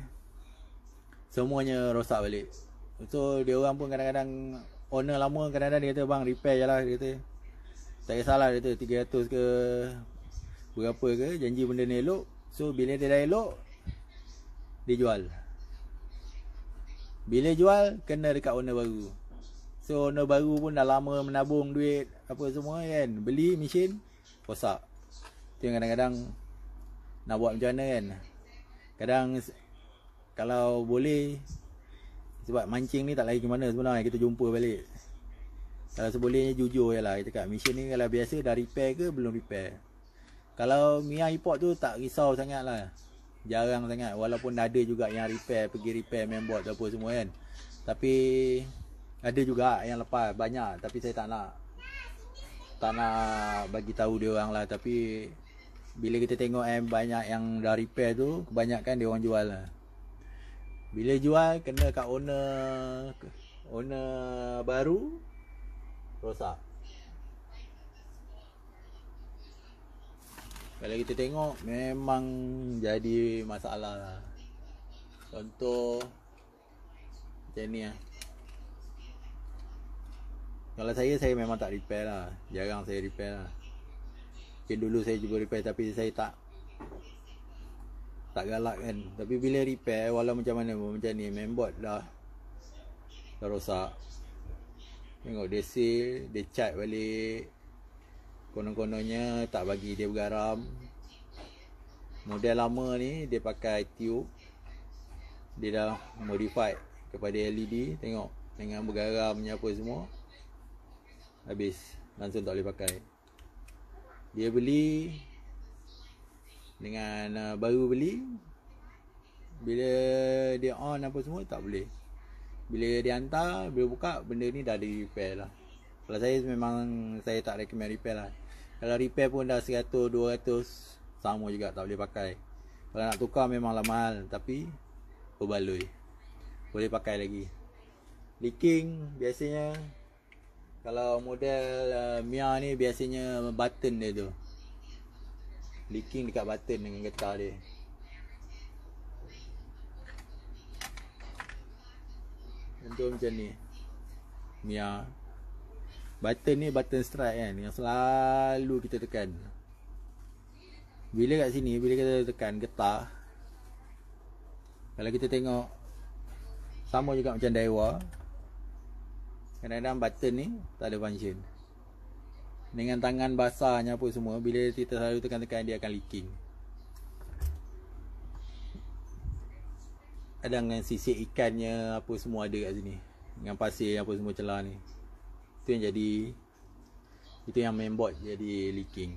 semuanya rosak balik. So dia orang pun kadang-kadang, owner lama kadang-kadang dia kata, bang repair je lah, dia kata. Tak kisahlah, dia kata 300 ke berapa ke, janji benda ni elok. So bila dia dah elok, dia jual. Bila jual, kena dekat owner baru. So owner baru pun dah lama menabung duit apa semua kan, beli mesin rosak. Tu yang kadang-kadang nak buat macam mana kan. Kadang kalau boleh, sebab mancing ni tak lagi ke mana sebenarnya, kita jumpa balik. Kalau sebolehnya jujur je lah, kita cakap mesin ni kalau biasa dah repair ke belum repair. Kalau Mia import tu tak risau sangat lah, jarang sangat. Walaupun ada juga yang repair, pergi repair mainboard apa semua kan. Tapi ada juga yang lepas banyak. Tapi saya tak nak bagi tahu dia orang lah. Tapi bila kita tengok banyak yang dah repair tu, kebanyakan dia orang jual lah. Bila jual, kena kat owner baru, rosak. Kalau kita tengok memang jadi masalah lah. Contoh macam ni lah. Kalau saya memang tak repair lah. Jarang saya repair lah. Okay, dulu saya cuba repair tapi saya tak galak kan. Tapi bila repair, walau macam mana pun macam ni, mainboard dah rosak. Tengok dia seal, dia cat balik. Konon-kononnya tak bagi dia bergaram. Model lama ni dia pakai tube. Dia dah modified kepada LED. Tengok dengan bergaramnya apa semua. Habis, langsung tak boleh pakai. Dia beli dengan baru beli, bila dia on apa semua tak boleh. Bila dia hantar, bila buka, benda ni dah di repair lah. Kalau saya memang saya tak recommend repair lah. Kalau repair pun dah 100, 200, sama juga tak boleh pakai. Kalau nak tukar memanglah mahal, tapi berbaloi, boleh pakai lagi. Leaking biasanya, kalau model Mia ni biasanya button dia tu leaking dekat button dengan getah dia. Contoh macam ni Mia, button ni button strike kan, yang selalu kita tekan. Bila kat sini, bila kita tekan getah, kalau kita tengok sama juga macam Daiwa, kadang-kadang button ni tak ada function. Dengan tangan basahnya apa semua, bila kita selalu tekan-tekan, dia akan leaking. Ada dengan sisik ikannya apa semua ada kat sini, dengan pasir apa semua celah ni. Itu yang jadi, itu yang mainboard jadi leaking.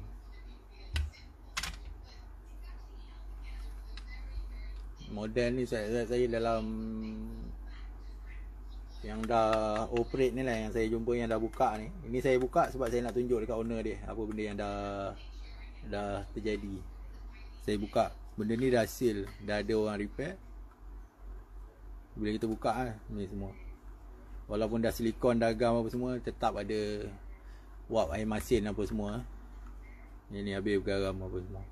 Model ni saya dalam yang dah operate ni lah, yang saya jumpa yang dah buka ni. Ini saya buka sebab saya nak tunjuk dekat owner dia apa benda yang dah terjadi. Saya buka, benda ni dah seal, dah ada orang repair. Bila kita buka lah ni semua, walaupun dah silikon, dah gam apa semua, tetap ada wap air masin apa semua. Ni habis bergaram apa semua.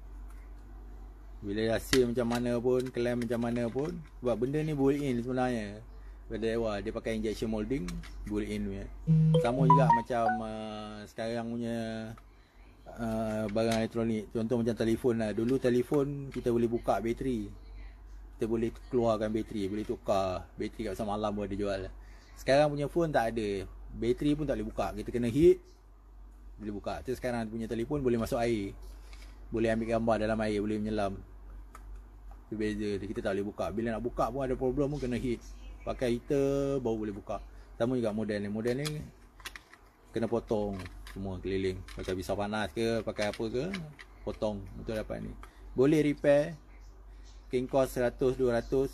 Bila dah seal macam mana pun, klaim macam mana pun, sebab benda ni built in sebenarnya. Pada Daiwa, dia pakai injection molding, built in punya. Sama juga macam sekarang punya barang elektronik. Contoh macam telefon lah. Dulu telefon kita boleh buka bateri, kita boleh keluarkan bateri, boleh tukar bateri kat pasar malam pun ada jual. Sekarang punya phone tak ada, bateri pun tak boleh buka, kita kena hit boleh buka. Terus sekarang punya telefon boleh masuk air, boleh ambil gambar dalam air, boleh menyelam. Itu beza dia, kita tak boleh buka. Bila nak buka pun ada problem pun kena hit, pakai heater baru boleh buka. Sama juga model ni. Model ni kena potong semua keliling, pakai pisau panas ke, pakai apa ke, potong untuk dapat ni. Boleh repair, king cost 100-200.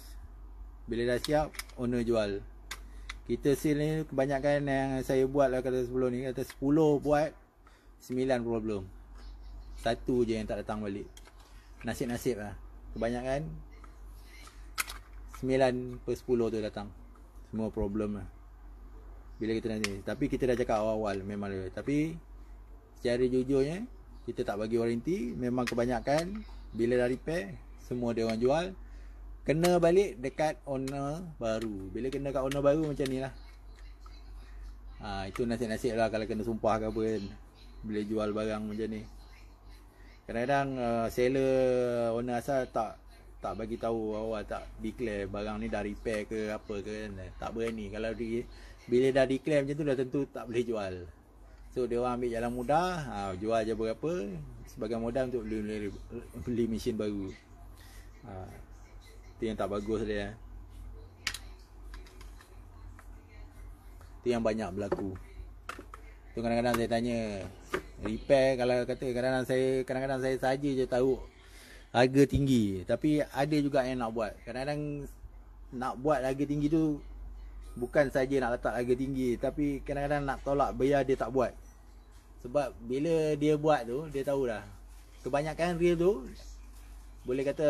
Bila dah siap, owner jual. Kita seal ni kebanyakan yang saya buat lah, kata sebelum ni, kata 10 buat 9 problem, 1 je yang tak datang balik. Nasib-nasib lah. Kebanyakan 9/10 tu datang, semua problem lah. Bila kita nanti, tapi kita dah cakap awal-awal memang dia. Tapi secara jujurnya, kita tak bagi warranty. Memang kebanyakan bila dah repair, semua dia orang jual, kena balik dekat owner baru. Bila kena kat owner baru macam ni lah. Itu nasib-nasib lah kalau kena sumpah ke apa kan, bila jual barang macam ni. Kadang-kadang seller, owner asal tak bagi tahu awal, tak declare barang ni dah repair ke apa ke kan. Tak berani. Kalau bila dah declare macam tu, dah tentu tak boleh jual. So dia orang ambil jalan mudah, jual je berapa sebagai modal untuk beli mesin baru. Itu yang tak bagus dia. Itu yang banyak berlaku. Tu kadang-kadang saya tanya, repair, kalau kata kadang-kadang saya saja je tahu harga tinggi, tapi ada juga yang nak buat. Kadang-kadang nak buat harga tinggi tu bukan saja nak letak harga tinggi, tapi kadang-kadang nak tolak bayar, dia tak buat. Sebab bila dia buat tu, dia tahu dah kebanyakan real tu, boleh kata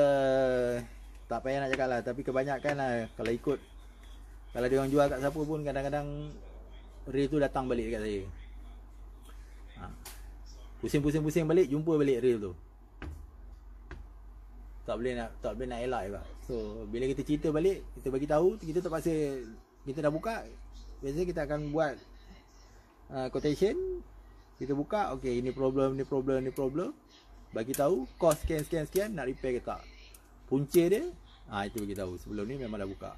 tak payah nak cakap lah, tapi kebanyakan lah, kalau ikut, kalau dia orang jual kat siapa pun, kadang-kadang real tu datang balik dekat saya. Pusing-pusing balik, jumpa balik real tu. tak boleh nak elak juga. So bila kita cerita balik, kita bagi tahu, kita terpaksa, kita dah buka, biasanya kita akan buat quotation, kita buka, okey ini problem, bagi tahu kos sekian, nak repair ke tak, punca dia, itu bagi tahu. Sebelum ni memang dah buka.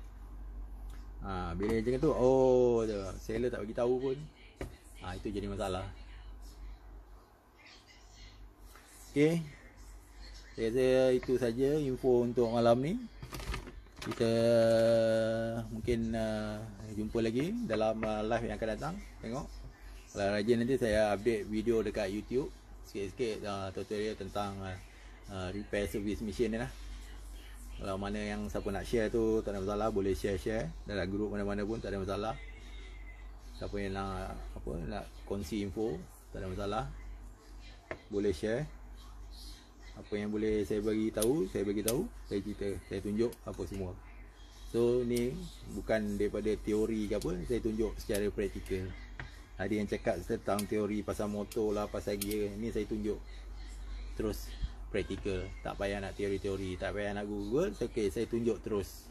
Bila macam tu, seller tak bagi tahu pun, itu jadi masalah. Okey, saya rasa itu saja info untuk malam ni. Kita mungkin jumpa lagi dalam live yang akan datang. Tengok, kalau rajin nanti saya update video dekat YouTube sikit-sikit, tutorial tentang repair service machine ni lah. Kalau mana yang siapa nak share tu tak ada masalah, boleh share dalam grup mana-mana pun tak ada masalah. Siapa yang nak kongsi info tak ada masalah, boleh share. Apa yang boleh saya bagi tahu, saya cerita, saya tunjuk apa semua. So ni bukan daripada teori ke apa, saya tunjuk secara praktikal. Ada yang cakap tentang teori pasal motor lah, pasal gear, ni saya tunjuk terus praktikal. Tak payah nak teori-teori, tak payah nak Google. Okay, saya tunjuk terus.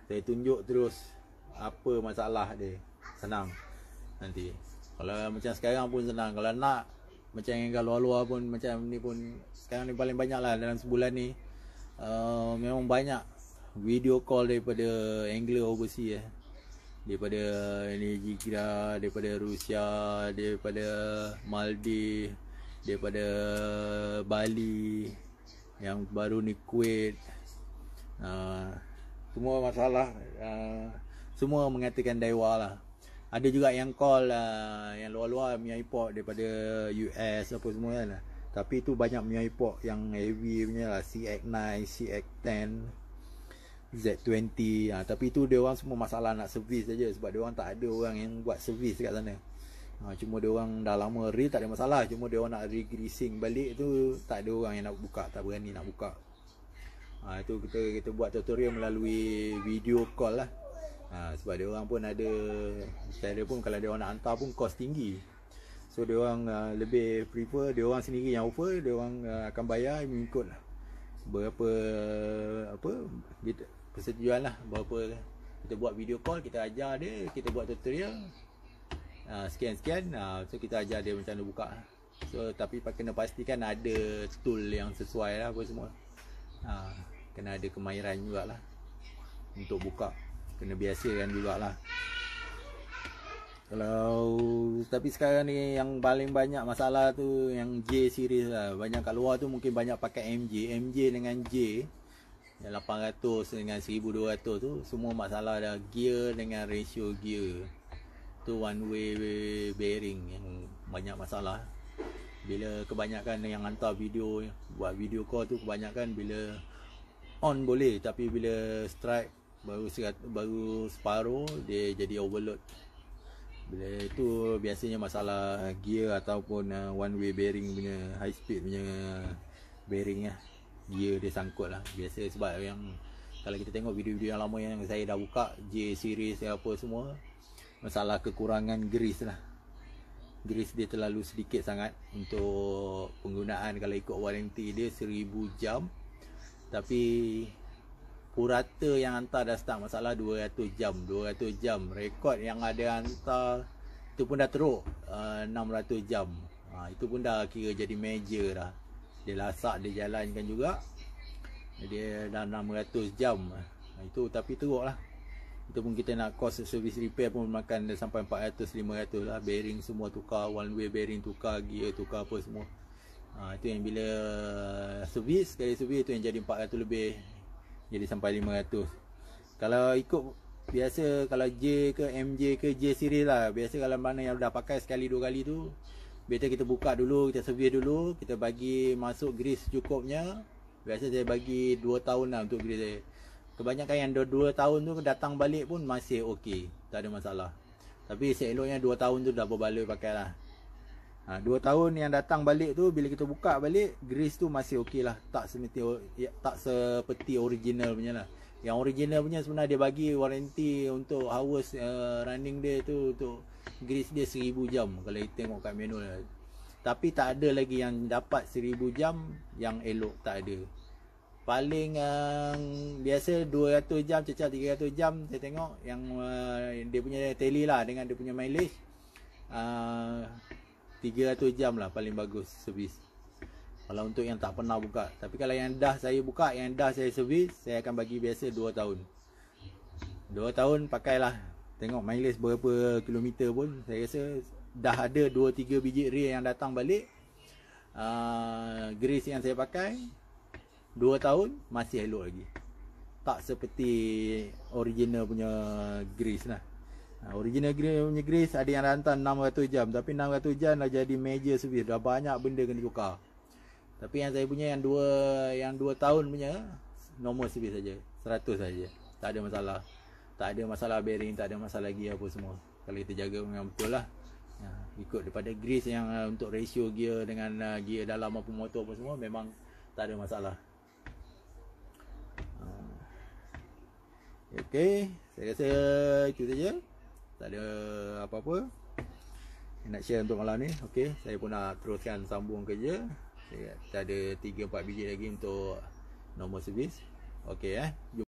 Saya tunjuk terus apa masalah dia. Senang nanti. Kalau macam sekarang pun senang. Kalau nak macam yang kat luar-luar pun, macam ni pun sekarang ni paling banyak lah dalam sebulan ni. Memang banyak video call daripada angler overseas daripada Nigeria, daripada Rusia, daripada Maldives, daripada Bali, yang baru ni Kuwait. Semua masalah, semua mengatakan Daiwa lah. Ada juga yang call yang luar-luar punya import daripada US apa semua kan. Tapi tu banyak punya import yang heavy punya lah, CX9, CX10, Z20. Tapi tu dia orang semua masalah nak servis saja, sebab dia orang tak ada orang yang buat servis kat sana. Cuma dia orang dah lama re tak ada masalah, cuma dia orang nak re-greasing balik tu tak ada orang yang nak buka, tak berani nak buka. Itu kita buat tutorial melalui video call lah. Sebab dia orang pun ada cara pun, kalau dia orang nak hantar pun kos tinggi. So dia orang lebih prefer, dia orang sendiri yang offer, dia orang akan bayar mengikut lah berapa persetujuan lah, berapa kita buat video call, kita ajar dia, kita buat tutorial sekian-sekian. So kita ajar dia macam mana buka. So tapi kena pastikan ada tool yang sesuai lah apa semua. Kena ada kemahiran jugalah untuk buka, kena biasakan jugalah. Tapi sekarang ni yang paling banyak masalah tu yang J series lah. Banyak kat luar tu mungkin banyak pakai MJ dengan J yang 800 dengan 1200 tu semua masalah dah. Gear dengan ratio gear tu one way bearing yang banyak masalah. Bila kebanyakan yang hantar video, buat video call tu kebanyakan bila on boleh, tapi bila strike baru separuh dia jadi overload. Bila itu biasanya masalah gear ataupun one way bearing punya, high speed punya bearing lah. Gear dia sangkut lah biasa. Sebab yang kalau kita tengok video-video yang lama yang saya dah buka, J series apa semua, masalah kekurangan grease lah. Grease dia terlalu sedikit sangat untuk penggunaan. Kalau ikut warranty dia 1000 jam, tapi purata yang hantar dah start masalah 200 jam. 200 jam. Rekod yang ada hantar itu pun dah teruk 600 jam. Itu pun dah kira jadi major dah. Dia lasak, dia jalankan juga, dia dah 600 jam. Itu tapi teruk lah. Itu pun kita nak cost service repair pun makan sampai 400-500 lah. Bearing semua tukar, one way bearing tukar, gear tukar apa semua. Itu yang bila servis, sekali servis tu yang jadi 400 lebih, jadi sampai 500. Kalau ikut biasa, kalau J ke MJ ke J series lah, biasa kalau mana yang dah pakai sekali 2 kali tu, better kita buka dulu, kita servis dulu, kita bagi masuk grease cukupnya. Biasa saya bagi 2 tahun lah untuk grease saya. Kebanyakan yang 2 tahun tu datang balik pun masih okey, tak ada masalah. Tapi seeloknya 2 tahun tu dah berbaloi pakai lah. 2 tahun yang datang balik tu, bila kita buka balik, grease tu masih okey lah. Tak seperti original punya lah. Yang original punya sebenarnya dia bagi warranty untuk hours running dia tu, untuk grease dia 1000 jam. Kalau kita tengok kat manual, Tapi tak ada lagi yang dapat 1000 jam yang elok, tak ada. Paling biasa 200 jam, cecah 300 jam saya tengok yang dia punya tally lah dengan dia punya mileage. 300 jam lah paling bagus servis. Kalau untuk yang tak pernah buka. Tapi kalau yang dah saya buka, yang dah saya servis, saya akan bagi biasa 2 tahun. 2 tahun pakailah. Tengok mileage berapa kilometer pun, saya rasa dah ada 2-3 biji real yang datang balik. Grease yang saya pakai 2 tahun masih elok lagi. Tak seperti original punya grease lah. Original punya grease ada yang hantar 600 jam. Tapi 600 jam dah jadi major service. Dah banyak benda kena tukar. Tapi yang saya punya yang 2 tahun punya normal service saja, 100 saja. Tak ada masalah. Tak ada masalah bearing, tak ada masalah gear apa semua. Kalau kita jaga memang betul lah. Ikut daripada grease yang untuk ratio gear dengan gear dalam apa motor apa semua, memang tak ada masalah. Okey, saya rasa itu saja. Tak ada apa-apa yang nak share untuk malam ni. Okey, saya pun nak teruskan sambung kerja. Kita ada 3-4 biji lagi untuk normal service. Okey, jumpa.